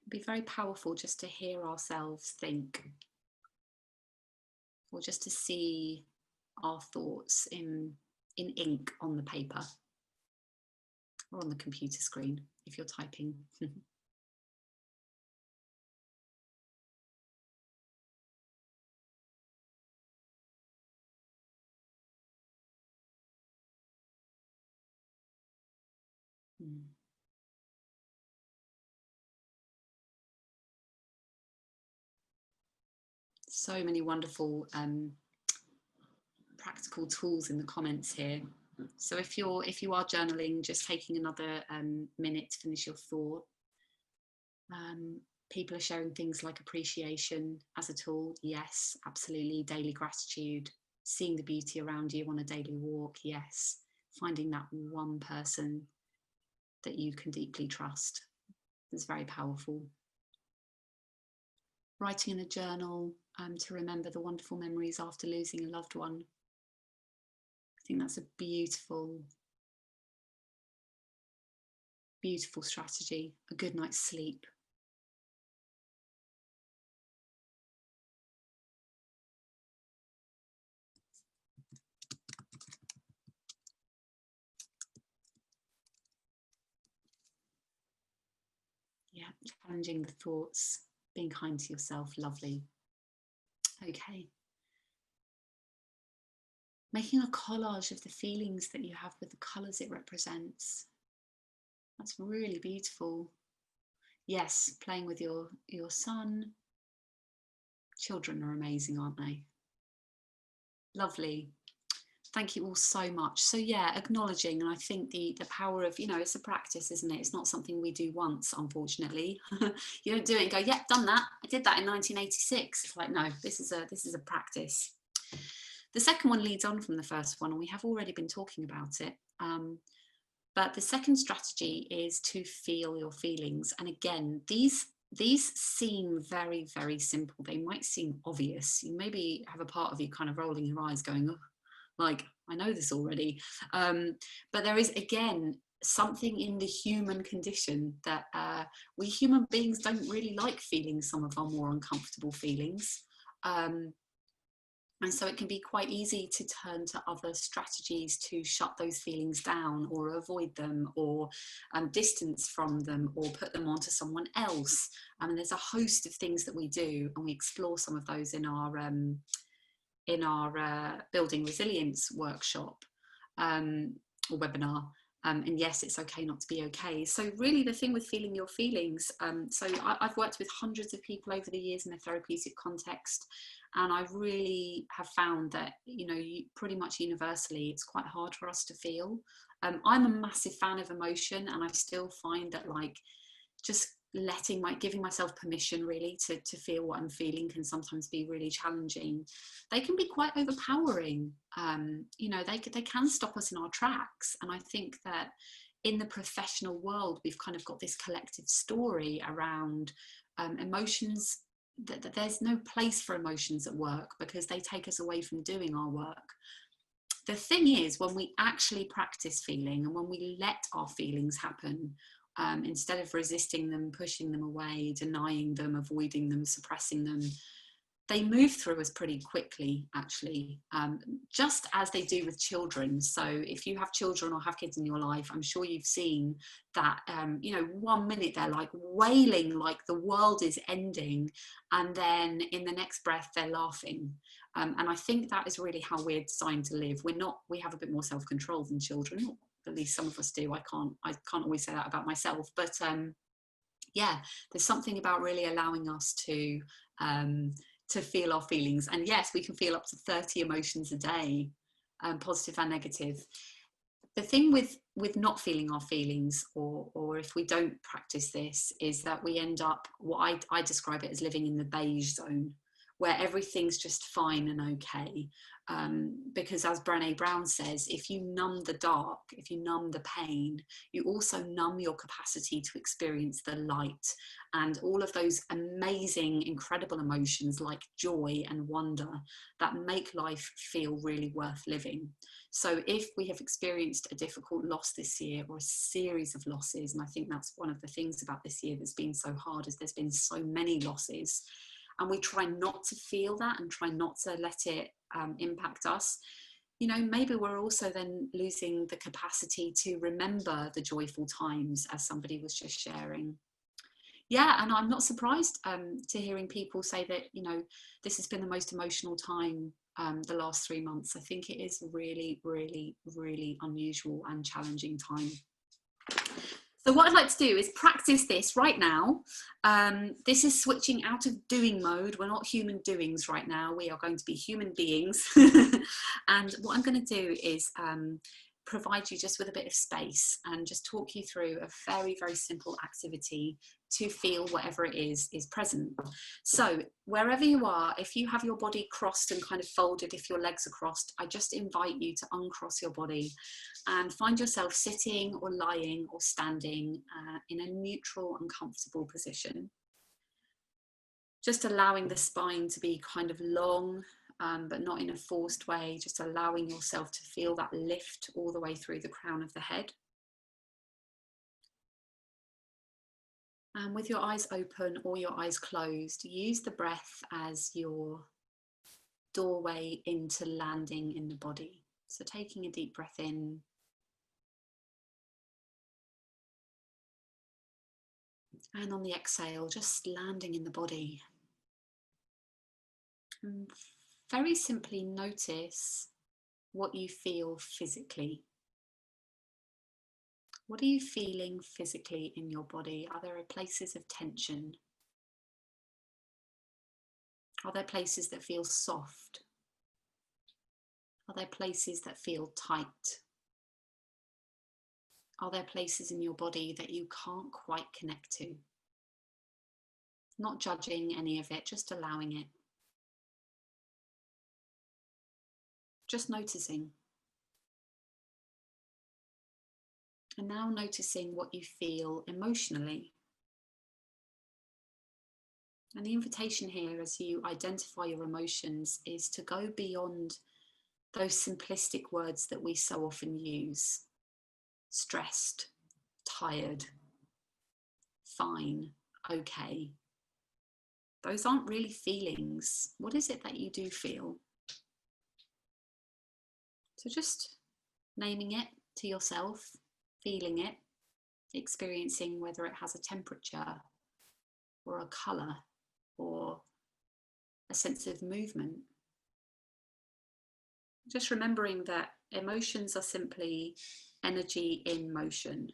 It'd be very powerful just to hear ourselves think, or just to see our thoughts in ink on the paper or on the computer screen if you're typing. So many wonderful practical tools in the comments here. So if you are journaling, just taking another minute to finish your thought. People are sharing things like appreciation as a tool. Yes, absolutely. Daily gratitude, seeing the beauty around you on a daily walk. Yes, finding that one person that you can deeply trust is very powerful. Writing in a journal to remember the wonderful memories after losing a loved one. I think that's a beautiful, beautiful strategy. A good night's sleep. Yeah, challenging the thoughts, being kind to yourself, lovely. Okay. Making a collage of the feelings that you have with the colours it represents. That's really beautiful. Yes, playing with your son. Children are amazing, aren't they? Lovely. Thank you all so much. So yeah, acknowledging, and I think the power of, it's a practice, isn't it? It's not something we do once, unfortunately. You don't do it and go, yep, done that. I did that in 1986. It's like, no, this is a practice. The second one leads on from the first one, and we have already been talking about it. But the second strategy is to feel your feelings. And again, these seem very, very simple. They might seem obvious. You maybe have a part of you kind of rolling your eyes going, oh, like, I know this already. But there is, again, something in the human condition that we human beings don't really like feeling some of our more uncomfortable feelings. And so it can be quite easy to turn to other strategies to shut those feelings down, or avoid them, or distance from them, or put them onto someone else. I mean, there's a host of things that we do, and we explore some of those in our Building Resilience workshop or webinar. And yes, it's okay not to be okay. So really the thing with feeling your feelings, so I've worked with hundreds of people over the years in a therapeutic context, and I really have found that, pretty much universally, it's quite hard for us to feel. I'm a massive fan of emotion, and I still find that, like, just giving myself permission really to feel what I'm feeling can sometimes be really challenging. They can be quite overpowering. They can stop us in our tracks. And I think that in the professional world, we've kind of got this collective story around emotions, that there's no place for emotions at work because they take us away from doing our work. The thing is, when we actually practice feeling, and when we let our feelings happen, instead of resisting them, pushing them away, denying them, avoiding them, suppressing them, they move through us pretty quickly, actually, just as they do with children. So if you have children or have kids in your life, I'm sure you've seen that, you know, 1 minute they're like wailing like the world is ending, and then in the next breath they're laughing. And I think that is really how we're designed to live. We have a bit more self-control than children, or at least some of us do. I can't always say that about myself, but yeah, there's something about really allowing us to feel our feelings. And yes, we can feel up to 30 emotions a day, positive and negative. The thing with not feeling our feelings, or if we don't practice this, is that we end up, what I describe it as living in the beige zone, where everything's just fine and okay. Because as Brené Brown says, if you numb the dark, if you numb the pain, you also numb your capacity to experience the light and all of those amazing, incredible emotions like joy and wonder that make life feel really worth living. So if we have experienced a difficult loss this year, or a series of losses, and I think that's one of the things about this year that's been so hard, is there's been so many losses, and we try not to feel that and try not to let it impact us, you know, maybe we're also then losing the capacity to remember the joyful times, as somebody was just sharing. Yeah, and I'm not surprised to hearing people say that, you know, this has been the most emotional time the last 3 months. I think it is a really, really, really unusual and challenging time. So what I'd like to do is practice this right now. This is switching out of doing mode. We're not human doings right now. We are going to be human beings. And what I'm going to do is provide you just with a bit of space and just talk you through a very, very simple activity to feel whatever it is present. So wherever you are, if you have your body crossed and kind of folded, if your legs are crossed, I just invite you to uncross your body and find yourself sitting or lying or standing in a neutral and comfortable position. Just allowing the spine to be kind of long, but not in a forced way, just allowing yourself to feel that lift all the way through the crown of the head. And with your eyes open or your eyes closed, use the breath as your doorway into landing in the body. So taking a deep breath in. And on the exhale, just landing in the body. And very simply notice what you feel physically. What are you feeling physically in your body? Are there places of tension? Are there places that feel soft? Are there places that feel tight? Are there places in your body that you can't quite connect to? Not judging any of it, just allowing it. Just noticing. And now noticing what you feel emotionally. And the invitation here, as you identify your emotions, is to go beyond those simplistic words that we so often use. Stressed, tired, fine, okay. Those aren't really feelings. What is it that you do feel? So just naming it to yourself, feeling it, experiencing whether it has a temperature or a colour or a sense of movement. Just remembering that emotions are simply energy in motion.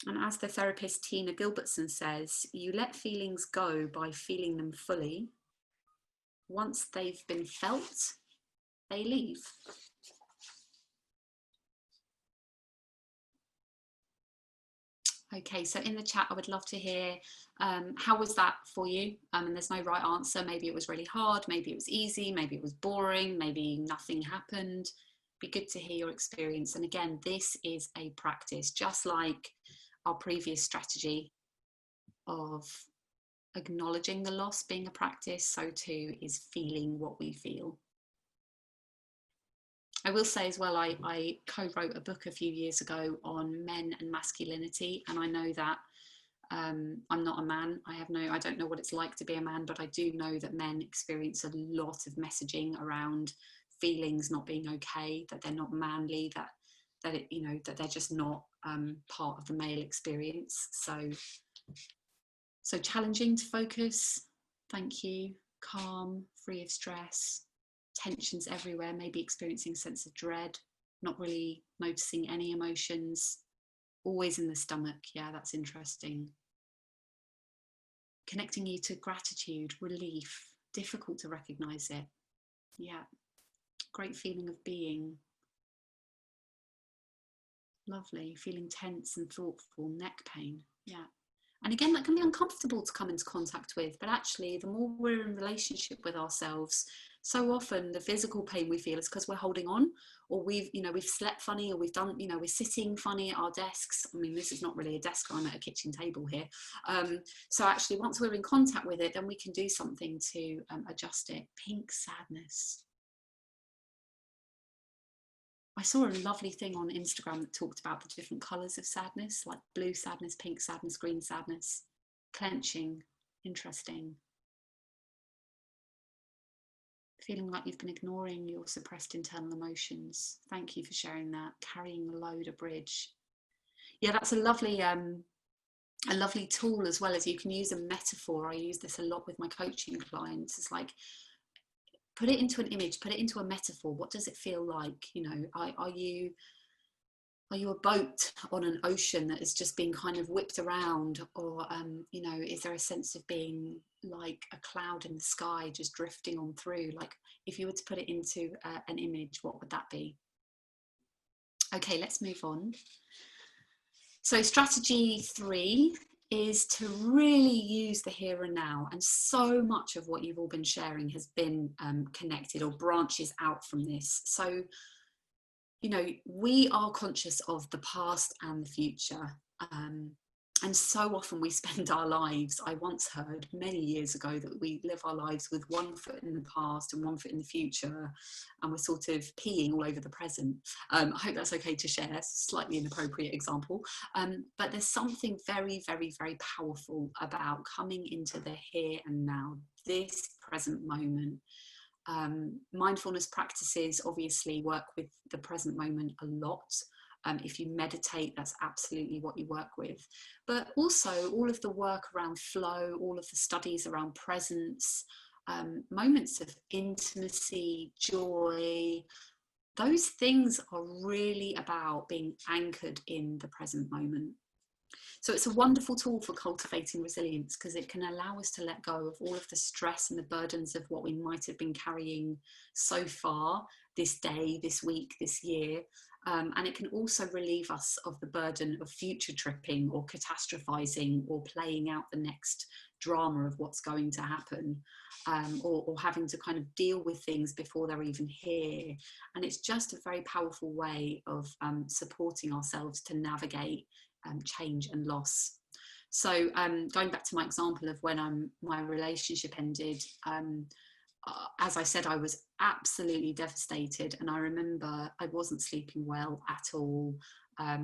And as the therapist Tina Gilbertson says, you let feelings go by feeling them fully. Once they've been felt, they leave. Okay, so in the chat, I would love to hear, how was that for you? And there's no right answer. Maybe it was really hard, maybe it was easy, maybe it was boring, maybe nothing happened. Be good to hear your experience. And again, this is a practice, just like our previous strategy of acknowledging the loss being a practice, so too is feeling what we feel. I will say as well, I co-wrote a book a few years ago on men and masculinity, and I know that I'm not a man. I don't know what it's like to be a man, but I do know that men experience a lot of messaging around feelings not being okay, that they're not manly, that they're just not part of the male experience. So challenging to focus. Thank you. Calm, free of stress, tensions everywhere, maybe experiencing a sense of dread, not really noticing any emotions, always in the stomach. Yeah, that's interesting. Connecting you to gratitude, relief, difficult to recognize it. Yeah, great feeling of being. Lovely, feeling tense and thoughtful, neck pain. Yeah. And again, that can be uncomfortable to come into contact with, but actually the more we're in relationship with ourselves, so often the physical pain we feel is because we're holding on, or we've slept funny, or we're sitting funny at our desks. I mean, this is not really a desk, I'm at a kitchen table here. So actually once we're in contact with it, then we can do something to adjust it. Pink sadness. I saw a lovely thing on Instagram that talked about the different colours of sadness, like blue sadness, pink sadness, green sadness, clenching, interesting. Feeling like you've been ignoring your suppressed internal emotions. Thank you for sharing that. Carrying the load, a bridge. Yeah, that's a lovely tool, as well as you can use a metaphor. I use this a lot with my coaching clients. It's like, put it into an image, put it into a metaphor. What does it feel like? Are you a boat on an ocean that is just being kind of whipped around, or is there a sense of being like a cloud in the sky just drifting on through? Like, if you were to put it into an image, what would that be? Okay, let's move on. So strategy 3 is to really use the here and now, and so much of what you've all been sharing has been connected or branches out from this. So we are conscious of the past and the future, and so often we spend our lives, I once heard many years ago, that we live our lives with one foot in the past and one foot in the future, and we're sort of peeing all over the present. I hope that's okay to share, slightly inappropriate example, but there's something very, very, very powerful about coming into the here and now, this present moment. Mindfulness practices obviously work with the present moment a lot. If you meditate, that's absolutely what you work with. But also all of the work around flow, all of the studies around presence, moments of intimacy, joy, those things are really about being anchored in the present moment. So it's a wonderful tool for cultivating resilience, because it can allow us to let go of all of the stress and the burdens of what we might have been carrying so far, this day, this week, this year. And it can also relieve us of the burden of future tripping or catastrophizing or playing out the next drama of what's going to happen, or having to kind of deal with things before they're even here. And it's just a very powerful way of supporting ourselves to navigate change and loss. So going back to my example of when my relationship ended, as I said, I was absolutely devastated, and I remember I wasn't sleeping well at all. I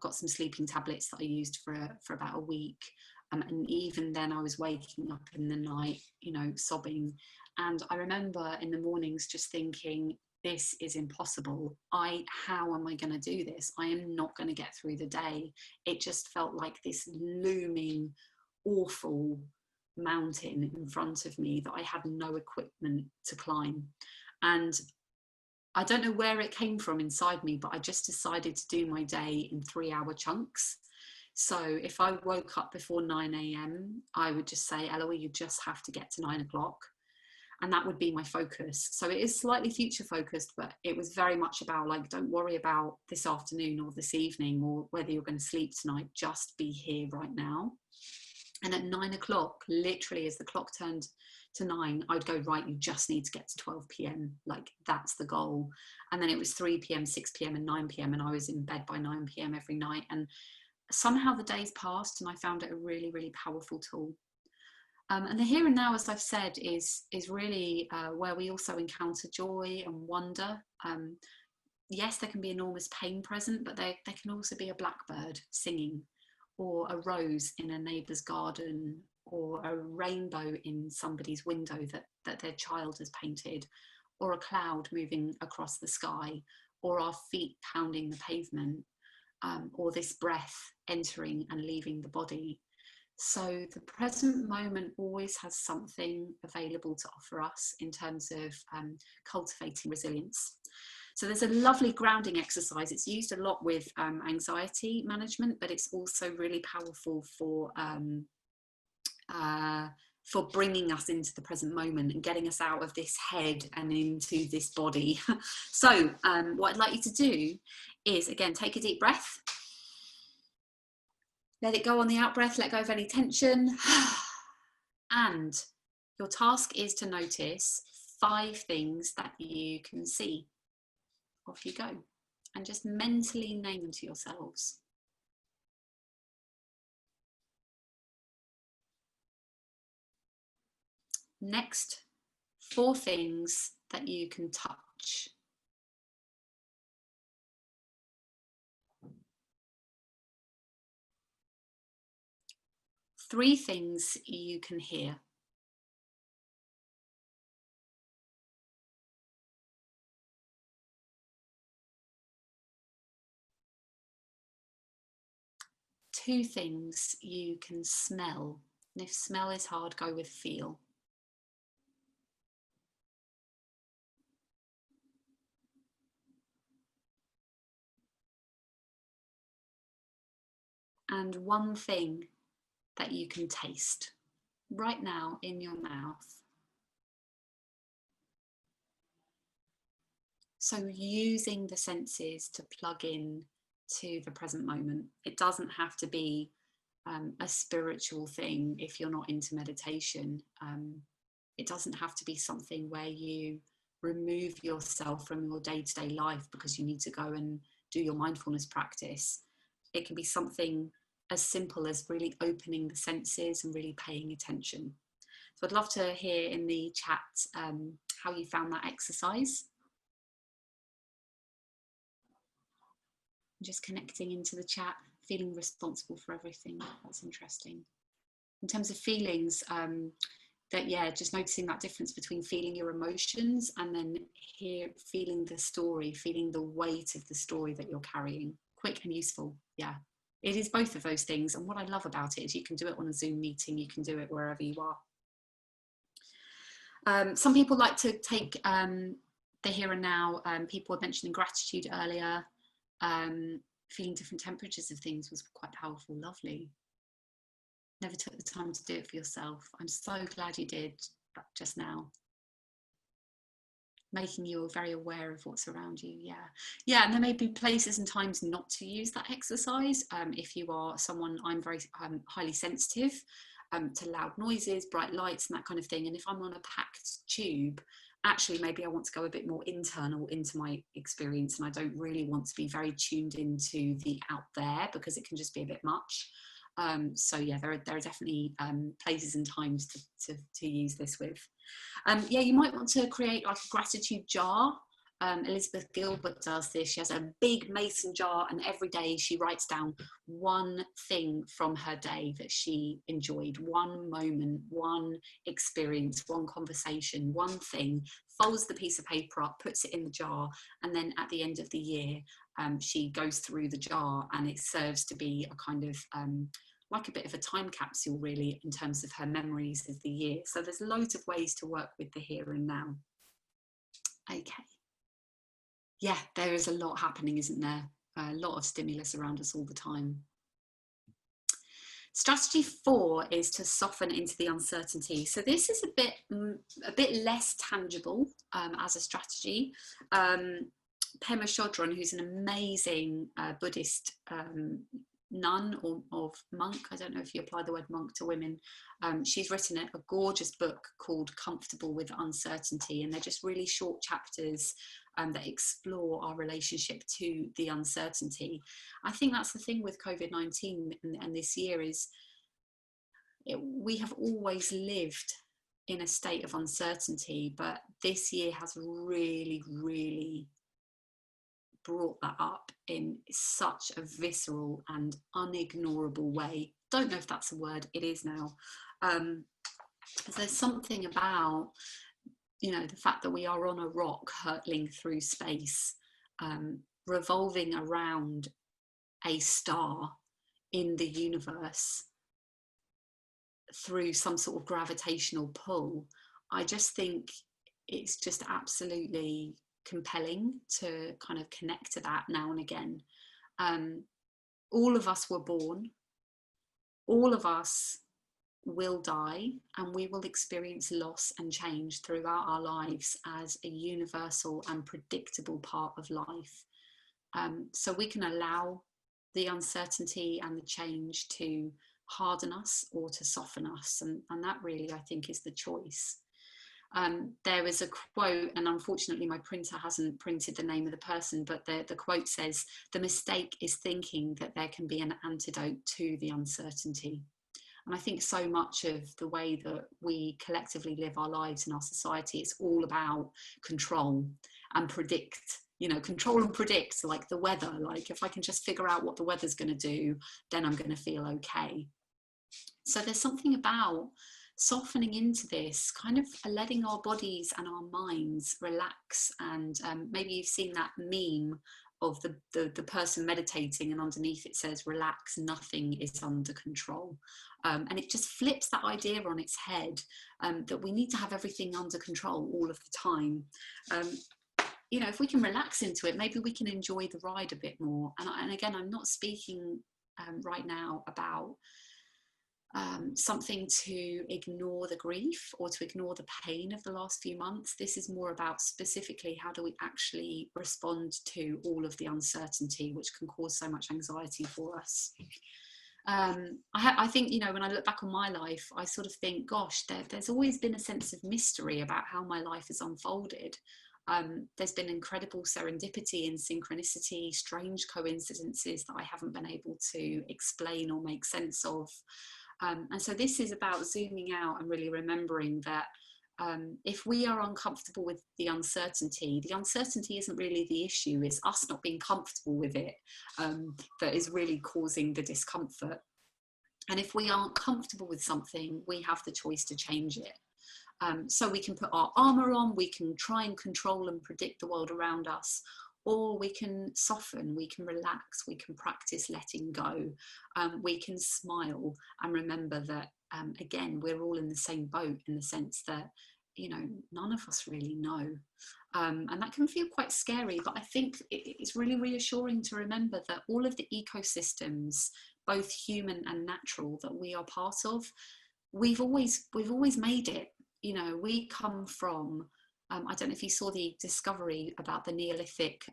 got some sleeping tablets that I used for about a week, and even then I was waking up in the night, sobbing. And I remember in the mornings just thinking, this is impossible. How am I going to do this? I am not going to get through the day. It just felt like this looming, awful mountain in front of me that I had no equipment to climb. And I don't know where it came from inside me, but I just decided to do my day in 3-hour chunks. So if I woke up before 9 a.m, I would just say, Eloise, you just have to get to 9 o'clock. And that would be my focus. So it is slightly future focused, but it was very much about like, don't worry about this afternoon or this evening or whether you're going to sleep tonight, just be here right now. And at 9 o'clock, literally as the clock turned to 9, I'd go, right, you just need to get to 12 p.m. Like, that's the goal. And then it was 3 p.m, 6 p.m, and 9 p.m. And I was in bed by 9 p.m. every night. And somehow the days passed and I found it a really, really powerful tool. And the here and now, as I've said, is really where we also encounter joy and wonder. Yes, there can be enormous pain present, but there can also be a blackbird singing, or a rose in a neighbour's garden, or a rainbow in somebody's window that their child has painted, or a cloud moving across the sky, or our feet pounding the pavement, or this breath entering and leaving the body. So the present moment always has something available to offer us in terms of cultivating resilience. So there's a lovely grounding exercise. It's used a lot with anxiety management, but it's also really powerful for bringing us into the present moment and getting us out of this head and into this body. So what I'd like you to do is, again, take a deep breath. Let it go on the out breath, let go of any tension. And your task is to notice 5 things that you can see. Off you go. And just mentally name them to yourselves. Next, 4 things that you can touch. 3 things you can hear. 2 things you can smell. And if smell is hard, go with feel. And 1 thing that you can taste right now in your mouth. So using the senses to plug in to the present moment. It doesn't have to be a spiritual thing if you're not into meditation. It doesn't have to be something where you remove yourself from your day-to-day life because you need to go and do your mindfulness practice. It can be something as simple as really opening the senses and really paying attention. So I'd love to hear in the chat how you found that exercise. Just connecting into the chat, feeling responsible for everything. That's interesting. In terms of feelings, just noticing that difference between feeling your emotions and then feeling the story, feeling the weight of the story that you're carrying. Quick and useful, yeah. It is both of those things. And what I love about it is you can do it on a Zoom meeting, you can do it wherever you are. Some people like to take the here and now. People were mentioning gratitude earlier. Feeling different temperatures of things was quite powerful, lovely. Never took the time to do it for yourself. I'm so glad you did just now. Making you very aware of what's around you, yeah. And there may be places and times not to use that exercise. If you are someone, I'm very highly sensitive to loud noises, bright lights and that kind of thing. And if I'm on a packed tube, actually maybe I want to go a bit more internal into my experience, and I don't really want to be very tuned into the out there because it can just be a bit much. So yeah, there are definitely places and times to use this with. Yeah, you might want to create like a gratitude jar. Elizabeth Gilbert does this. She has a big mason jar, and every day she writes down 1 thing from her day that she enjoyed, 1 moment, 1 experience, 1 conversation, 1 thing, folds the piece of paper up, puts it in the jar, and then at the end of the year, she goes through the jar, and it serves to be a kind of like a bit of a time capsule, really, in terms of her memories of the year. So there's loads of ways to work with the here and now. Okay. Yeah, there is a lot happening, isn't there? A lot of stimulus around us all the time. Strategy 4 is to soften into the uncertainty. So this is a bit less tangible as a strategy. Pema Chodron, who's an amazing Buddhist nun or monk, I don't know if you apply the word monk to women, she's written a gorgeous book called Comfortable with Uncertainty, and they're just really short chapters that explore our relationship to the uncertainty. I think that's the thing with COVID-19 and this year is we have always lived in a state of uncertainty, but this year has really, really brought that up in such a visceral and unignorable way. Don't know if that's a word, it is now. There's something about, you know, the fact that we are on a rock hurtling through space, revolving around a star in the universe through some sort of gravitational pull. I just think it's just absolutely compelling to kind of connect to that now and again. All of us were born, all of us will die, and we will experience loss and change throughout our lives as a universal and predictable part of life. So we can allow the uncertainty and the change to harden us or to soften us, and that really, I think, is the choice. There is a quote, and unfortunately my printer hasn't printed the name of the person, but the quote says, "The mistake is thinking that there can be an antidote to the uncertainty." And I think so much of the way that we collectively live our lives in our society, it's all about control and predict, you know, control and predict, like the weather. Like, if I can just figure out what the weather's going to do, then I'm going to feel okay. So there's something about softening into this, kind of letting our bodies and our minds relax. And maybe you've seen that meme of the person meditating, and underneath it says, "Relax, nothing is under control." And it just flips that idea on its head, that we need to have everything under control all of the time. You know, if we can relax into it, maybe we can enjoy the ride a bit more. And again, I'm not speaking right now about something to ignore the grief or to ignore the pain of the last few months. This is more about specifically how do we actually respond to all of the uncertainty, which can cause so much anxiety for us. I think, you know, when I look back on my life, I sort of think, gosh, there's always been a sense of mystery about how my life has unfolded. There's been incredible serendipity and synchronicity, strange coincidences that I haven't been able to explain or make sense of. And so this is about zooming out and really remembering that if we are uncomfortable with the uncertainty isn't really the issue. It's us not being comfortable with it that is really causing the discomfort. And if we aren't comfortable with something, we have the choice to change it. So we can put our armor on, we can try and control and predict the world around us, or we can soften, we can relax, we can practice letting go, we can smile and remember that, again, we're all in the same boat, in the sense that, you know, none of us really know. And that can feel quite scary, but I think it's really reassuring to remember that all of the ecosystems, both human and natural, that we are part of, we've always made it. You know, we come from, I don't know if you saw the discovery about the Neolithic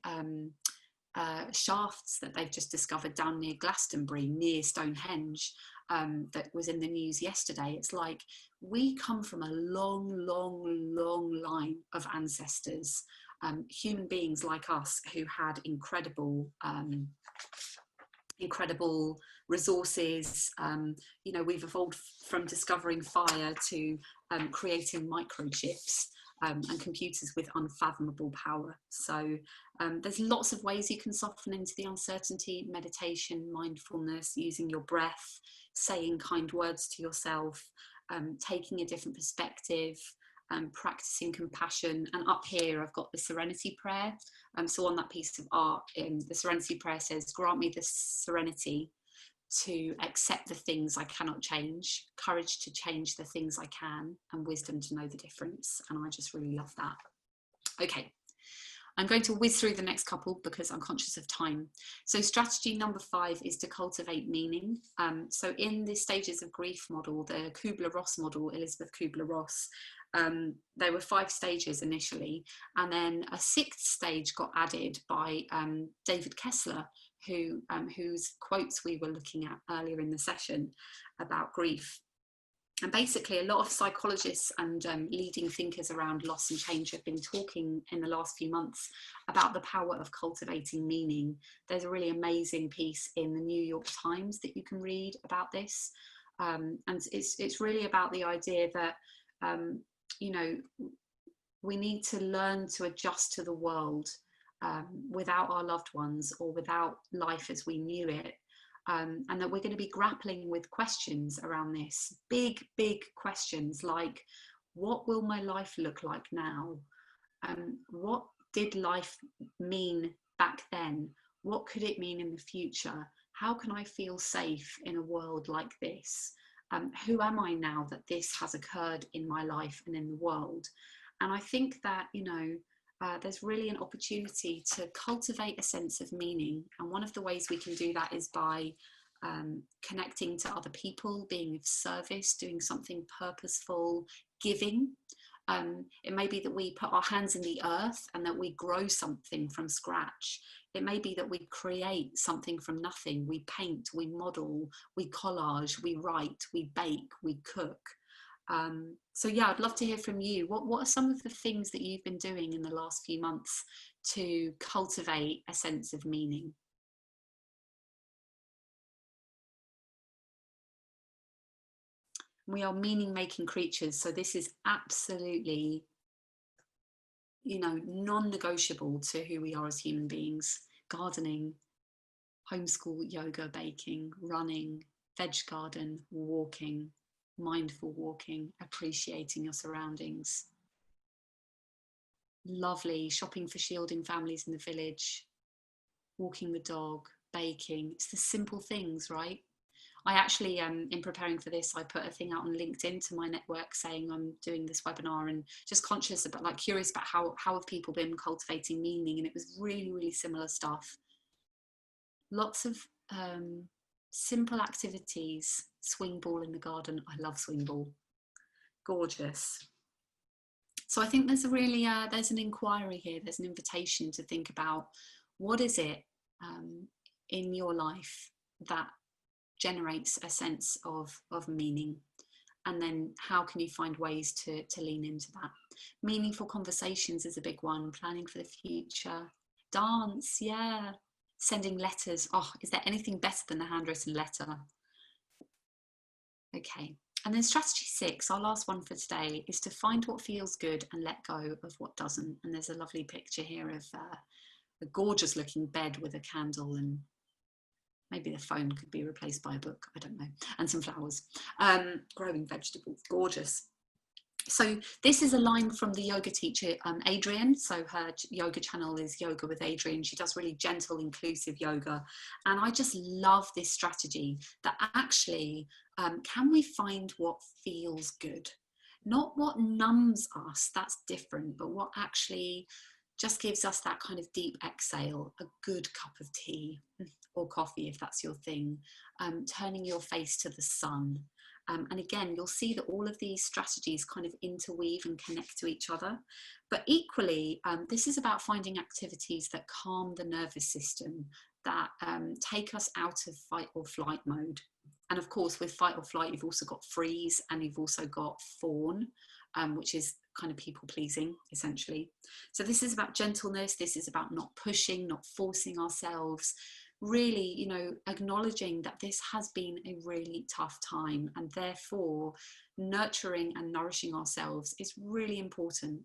shafts that they've just discovered down near Glastonbury, near Stonehenge, that was in the news yesterday. It's like we come from a long, long, long line of ancestors, human beings like us who had incredible resources. You know, we've evolved from discovering fire to creating microchips and computers with unfathomable power. So there's lots of ways you can soften into the uncertainty: meditation, mindfulness, using your breath, saying kind words to yourself, taking a different perspective, practicing compassion. And up here I've got the serenity prayer. So on that piece of art, the serenity prayer says, "Grant me the serenity to accept the things I cannot change, courage to change the things I can, and wisdom to know the difference." And I just really love that. Okay, I'm going to whiz through the next couple because I'm conscious of time. So strategy number 5 is to cultivate meaning. So in the stages of grief model, the Kubler-Ross model, Elizabeth Kubler-Ross, there were 5 stages initially, and then a 6th stage got added by David Kessler, whose quotes we were looking at earlier in the session about grief. And basically a lot of psychologists and leading thinkers around loss and change have been talking in the last few months about the power of cultivating meaning. There's a really amazing piece in the New York Times that you can read about this. And it's really about the idea that, you know, we need to learn to adjust to the world without our loved ones or without life as we knew it. And that we're going to be grappling with questions around this, big questions like, what will my life look like now? What did life mean back then? What could it mean in the future? How can I feel safe in a world like this? Who am I now that this has occurred in my life and in the world? And I think that, you know, there's really an opportunity to cultivate a sense of meaning. And one of the ways we can do that is by connecting to other people, being of service, doing something purposeful, giving. It may be that we put our hands in the earth and that we grow something from scratch. It may be that we create something from nothing. We paint, we model, we collage, we write, we bake, we cook. So yeah, I'd love to hear from you. What are some of the things that you've been doing in the last few months to cultivate a sense of meaning? We are meaning-making creatures, so this is absolutely, you know, non-negotiable to who we are as human beings. Gardening, homeschool, yoga, baking, running, veg garden, walking, mindful walking, appreciating your surroundings. Lovely, shopping for shielding families in the village, walking the dog, baking. It's the simple things, right? I actually, in preparing for this, I put a thing out on LinkedIn to my network saying I'm doing this webinar, and just conscious about, like, curious about how have people been cultivating meaning, and it was really similar stuff. Lots of simple activities. Swing ball in the garden. I love swing ball. Gorgeous. So I think there's a really, there's an inquiry here. There's an invitation to think about, what is it in your life that generates a sense of meaning, and then how can you find ways to lean into that? Meaningful conversations is a big one. Planning for the future. Dance, yeah. Sending letters. Oh, is there anything better than a handwritten letter? Okay, and then strategy 6, our last one for today, is to find what feels good and let go of what doesn't. And there's a lovely picture here of a gorgeous looking bed with a candle, and maybe the phone could be replaced by a book, I don't know, and some flowers. Growing vegetables, gorgeous. So this is a line from the yoga teacher, Adrienne. So her yoga channel is Yoga with Adrienne. She does really gentle, inclusive yoga. And I just love this strategy that actually, can we find what feels good? Not what numbs us, that's different, but what actually just gives us that kind of deep exhale, a good cup of tea or coffee if that's your thing, turning your face to the sun. And again, you'll see that all of these strategies kind of interweave and connect to each other. But equally, this is about finding activities that calm the nervous system, that take us out of fight or flight mode. And of course, with fight or flight, you've also got freeze, and you've also got fawn, which is kind of people pleasing, essentially. So this is about gentleness. This is about not pushing, not forcing ourselves. Really, you know, acknowledging that this has been a really tough time, and therefore nurturing and nourishing ourselves is really important.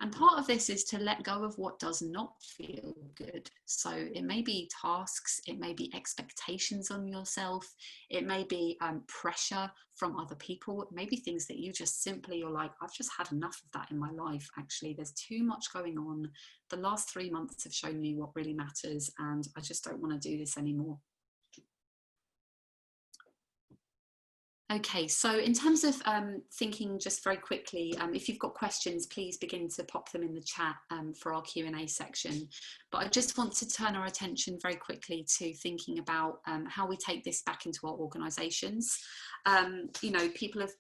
And part of this is to let go of what does not feel good. So it may be tasks, it may be expectations on yourself, it may be pressure from other people, it may be things that you just simply, you're like, I've just had enough of that in my life. Actually, there's too much going on. The last 3 months have shown me what really matters, and I just don't want to do this anymore. Okay, so in terms of thinking just very quickly, if you've got questions, please begin to pop them in the chat for our Q&A section. But I just want to turn our attention very quickly to thinking about how we take this back into our organisations. You know, people have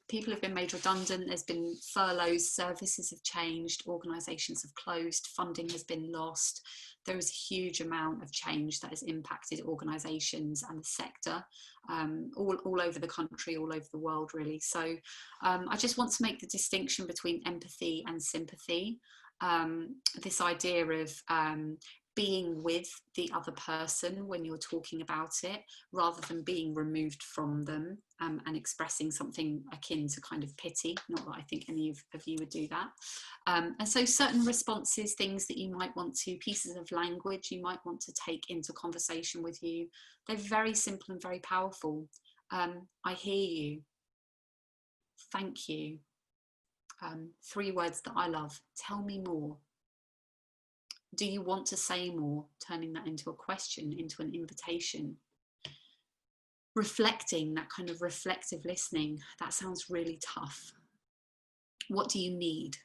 been made redundant, there's been furloughs, services have changed, organisations have closed, funding has been lost. There is a huge amount of change that has impacted organisations and the sector all over the country, all over the world, really. So I just want to make the distinction between empathy and sympathy. This idea of being with the other person when you're talking about it, rather than being removed from them, and expressing something akin to kind of pity. Not that I think any of you would do that. And so certain responses, things that you might want to, pieces of language you might want to take into conversation with you, they're very simple and very powerful. I hear you. Thank you. 3 words that I love. Tell me more. Do you want to say more? Turning that into a question, into an invitation. Reflecting, that kind of reflective listening. That sounds really tough. What do you need?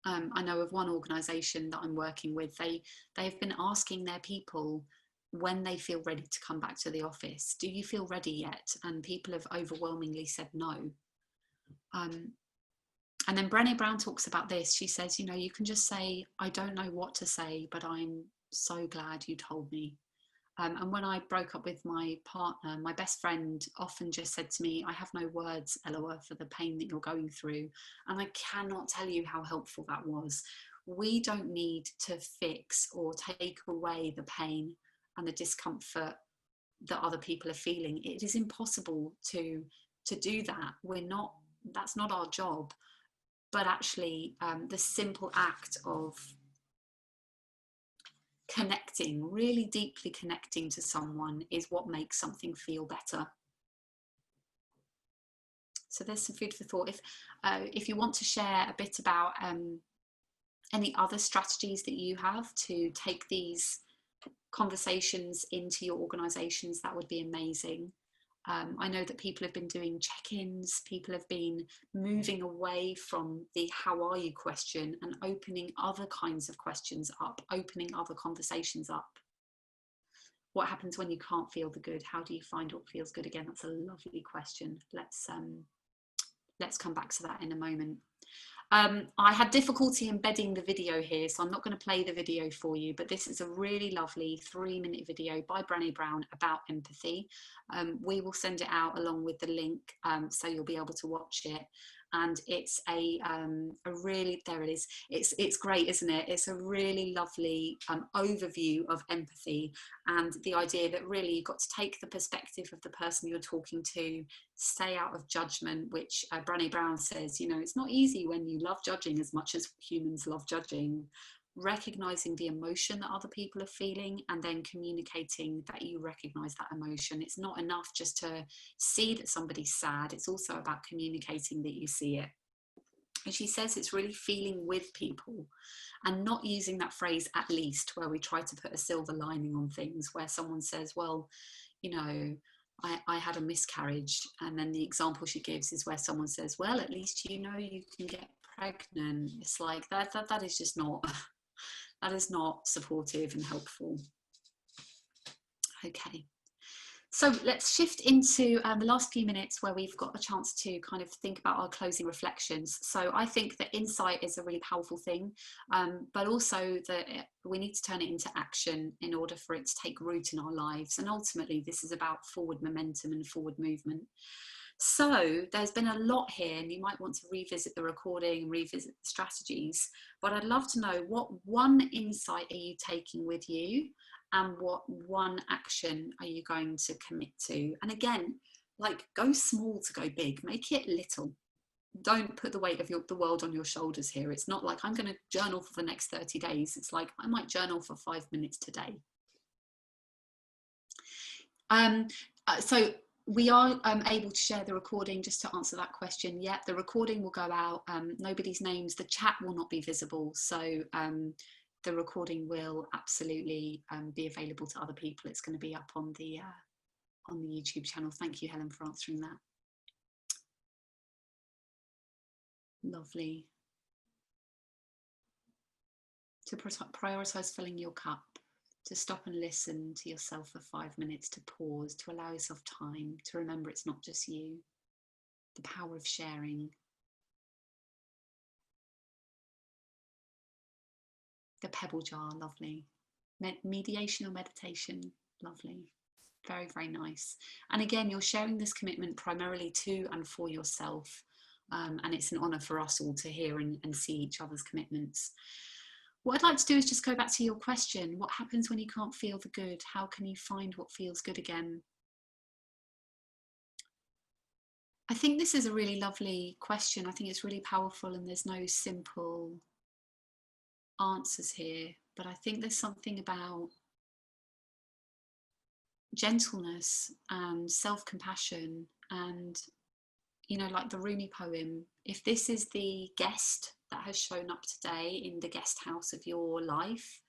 I know of one organisation that I'm working with, they've been asking their people when they feel ready to come back to the office. Do you feel ready yet? And people have overwhelmingly said no. And then Brené Brown talks about this. She says, you know, you can just say, I don't know what to say, but I'm so glad you told me. And when I broke up with my partner, my best friend often just said to me, I have no words, Eloa, for the pain that you're going through. And I cannot tell you how helpful that was. We don't need to fix or take away the pain and the discomfort that other people are feeling. It is impossible to do that. That's not our job. But actually, the simple act of connecting, really deeply connecting to someone, is what makes something feel better. So there's some food for thought. If you want to share a bit about any other strategies that you have to take these conversations into your organisations, that would be amazing. I know that people have been doing check-ins, people have been moving away from the how are you question and opening other kinds of questions up, opening other conversations up. What happens when you can't feel the good? How do you find what feels good again? That's a lovely question. Let's come back to that in a moment. I had difficulty embedding the video here, so I'm not going to play the video for you, but this is a really lovely 3-minute video by Brené Brown about empathy. We will send it out along with the link, so you'll be able to watch it. And it's a really, there it is. It's great, isn't it? It's a really lovely overview of empathy, and the idea that really you've got to take the perspective of the person you're talking to, stay out of judgment, which Brené Brown says, you know, it's not easy when you love judging as much as humans love judging. Recognizing the emotion that other people are feeling and then communicating that you recognize that emotion. It's not enough just to see that somebody's sad. It's also about communicating that you see it. And she says it's really feeling with people and not using that phrase at least, where we try to put a silver lining on things, where someone says, well, you know, I had a miscarriage, and then the example she gives is where someone says, well, at least you know you can get pregnant. It's like that is just not that is not supportive and helpful. Okay, so let's shift into the last few minutes where we've got a chance to kind of think about our closing reflections. So I think that insight is a really powerful thing, but also that we need to turn it into action in order for it to take root in our lives. And ultimately, this is about forward momentum and forward movement. So there's been a lot here, and you might want to revisit the recording, revisit the strategies, but I'd love to know, what one insight are you taking with you, and what one action are you going to commit to? And again, like, go small to go big, make it little. Don't put the weight of the world on your shoulders here. It's not like I'm going to journal for the next 30 days. It's like I might journal for 5 minutes today. So we are able to share the recording, just to answer that question. Yeah, the recording will go out. Nobody's names, the chat will not be visible. So the recording will absolutely be available to other people. It's going to be up on the YouTube channel. Thank you, Helen, for answering that. Lovely. To prioritise filling your cup, to stop and listen to yourself for 5 minutes, to pause, to allow yourself time, to remember it's not just you. The power of sharing. The pebble jar, lovely. Mediation or meditation, lovely. Very, very nice. And again, you're sharing this commitment primarily to and for yourself. And it's an honour for us all to hear and see each other's commitments. what I'd like to do is just go back to your question. What happens when you can't feel the good? How can you find what feels good again? I think this is a really lovely question. I think it's really powerful, and there's no simple answers here, but I think there's something about gentleness and self-compassion, and, you know, like the Rumi poem, if this is the guest that has shown up today in the guest house of your life,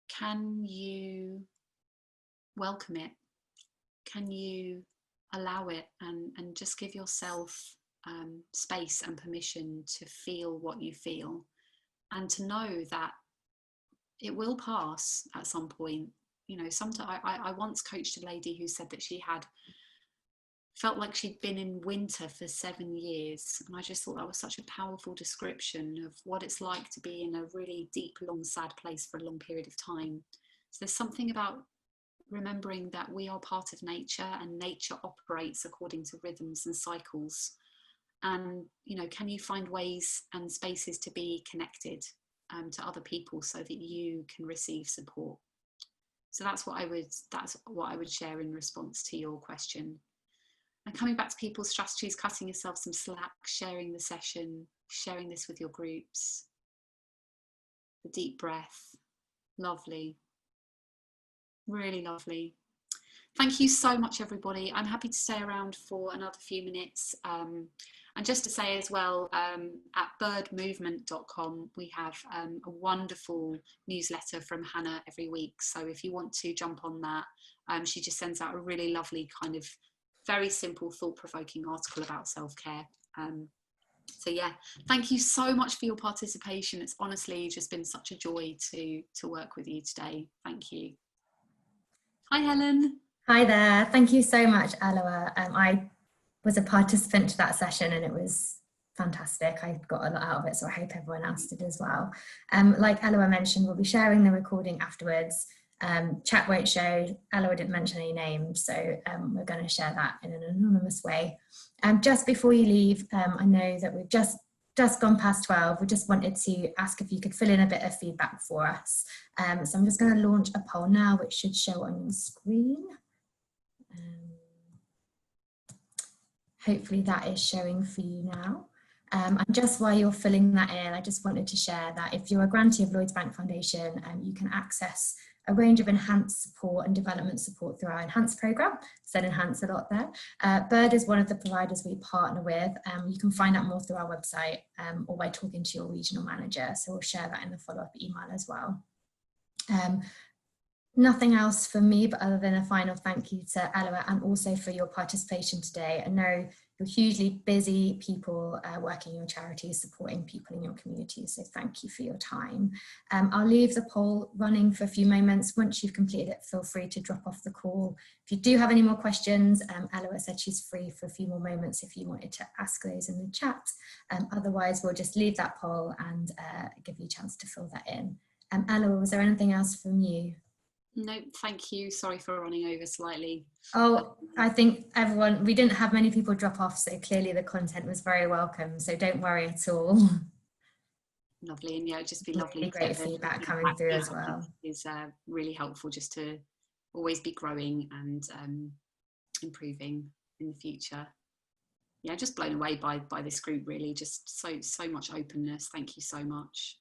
can you welcome it? Can you allow it and just give yourself space and permission to feel what you feel, and to know that it will pass at some point. You know, sometimes I once coached a lady who said that she had felt like she'd been in winter for 7 years, and I just thought that was such a powerful description of what it's like to be in a really deep, long, sad place for a long period of time. So there's something about remembering that we are part of nature, and nature operates according to rhythms and cycles. And, you know, can you find ways and spaces to be connected to other people so that you can receive support? So that's what I would share in response to your question. And coming back to people's strategies, cutting yourself some slack, sharing the session, sharing this with your groups. The deep breath, lovely. Really lovely. Thank you so much, everybody. I'm happy to stay around for another few minutes. And just to say as well, at birdmovement.com, we have a wonderful newsletter from Hannah every week. So if you want to jump on that, she just sends out a really lovely kind of very simple, thought-provoking article about self-care. So yeah, thank you so much for your participation. It's honestly just been such a joy to work with you today. Thank you. Hi, Helen. Hi there. Thank you so much, Aloha. I was a participant to that session and it was fantastic. I got a lot out of it, so I hope everyone else did as well. Like Aloha mentioned, we'll be sharing the recording afterwards. Chat won't show. Aloha didn't mention any names, so we're going to share that in an anonymous way. Just before you leave, I know that we've just gone past 12. We just wanted to ask if you could fill in a bit of feedback for us. So I'm just going to launch a poll now, which should show on your screen. Hopefully that is showing for you now. And just while you're filling that in, I just wanted to share that if you're a grantee of Lloyds Bank Foundation, you can access a range of enhanced support and development support through our Enhanced programme. Said Enhance a lot there. Bird is one of the providers we partner with. You can find out more through our website or by talking to your regional manager. So we'll share that in the follow-up email as well. Nothing else from me, but other than a final thank you to Aloha and also for your participation today. I know you're hugely busy people working in your charities, supporting people in your community. So thank you for your time. I'll leave the poll running for a few moments. Once you've completed it, feel free to drop off the call. If you do have any more questions, Aloha said she's free for a few more moments if you wanted to ask those in the chat. Otherwise, we'll just leave that poll and give you a chance to fill that in. Aloha, was there anything else from you? No, thank you. Sorry for running over slightly. Oh, I think everyone, we didn't have many people drop off, so clearly the content was very welcome, so don't worry at all. Lovely, and yeah, it'd just be lovely. Really great feedback coming through as well. Is really helpful just to always be growing and improving in the future. Yeah, just blown away by this group, really. Just so much openness. Thank you so much.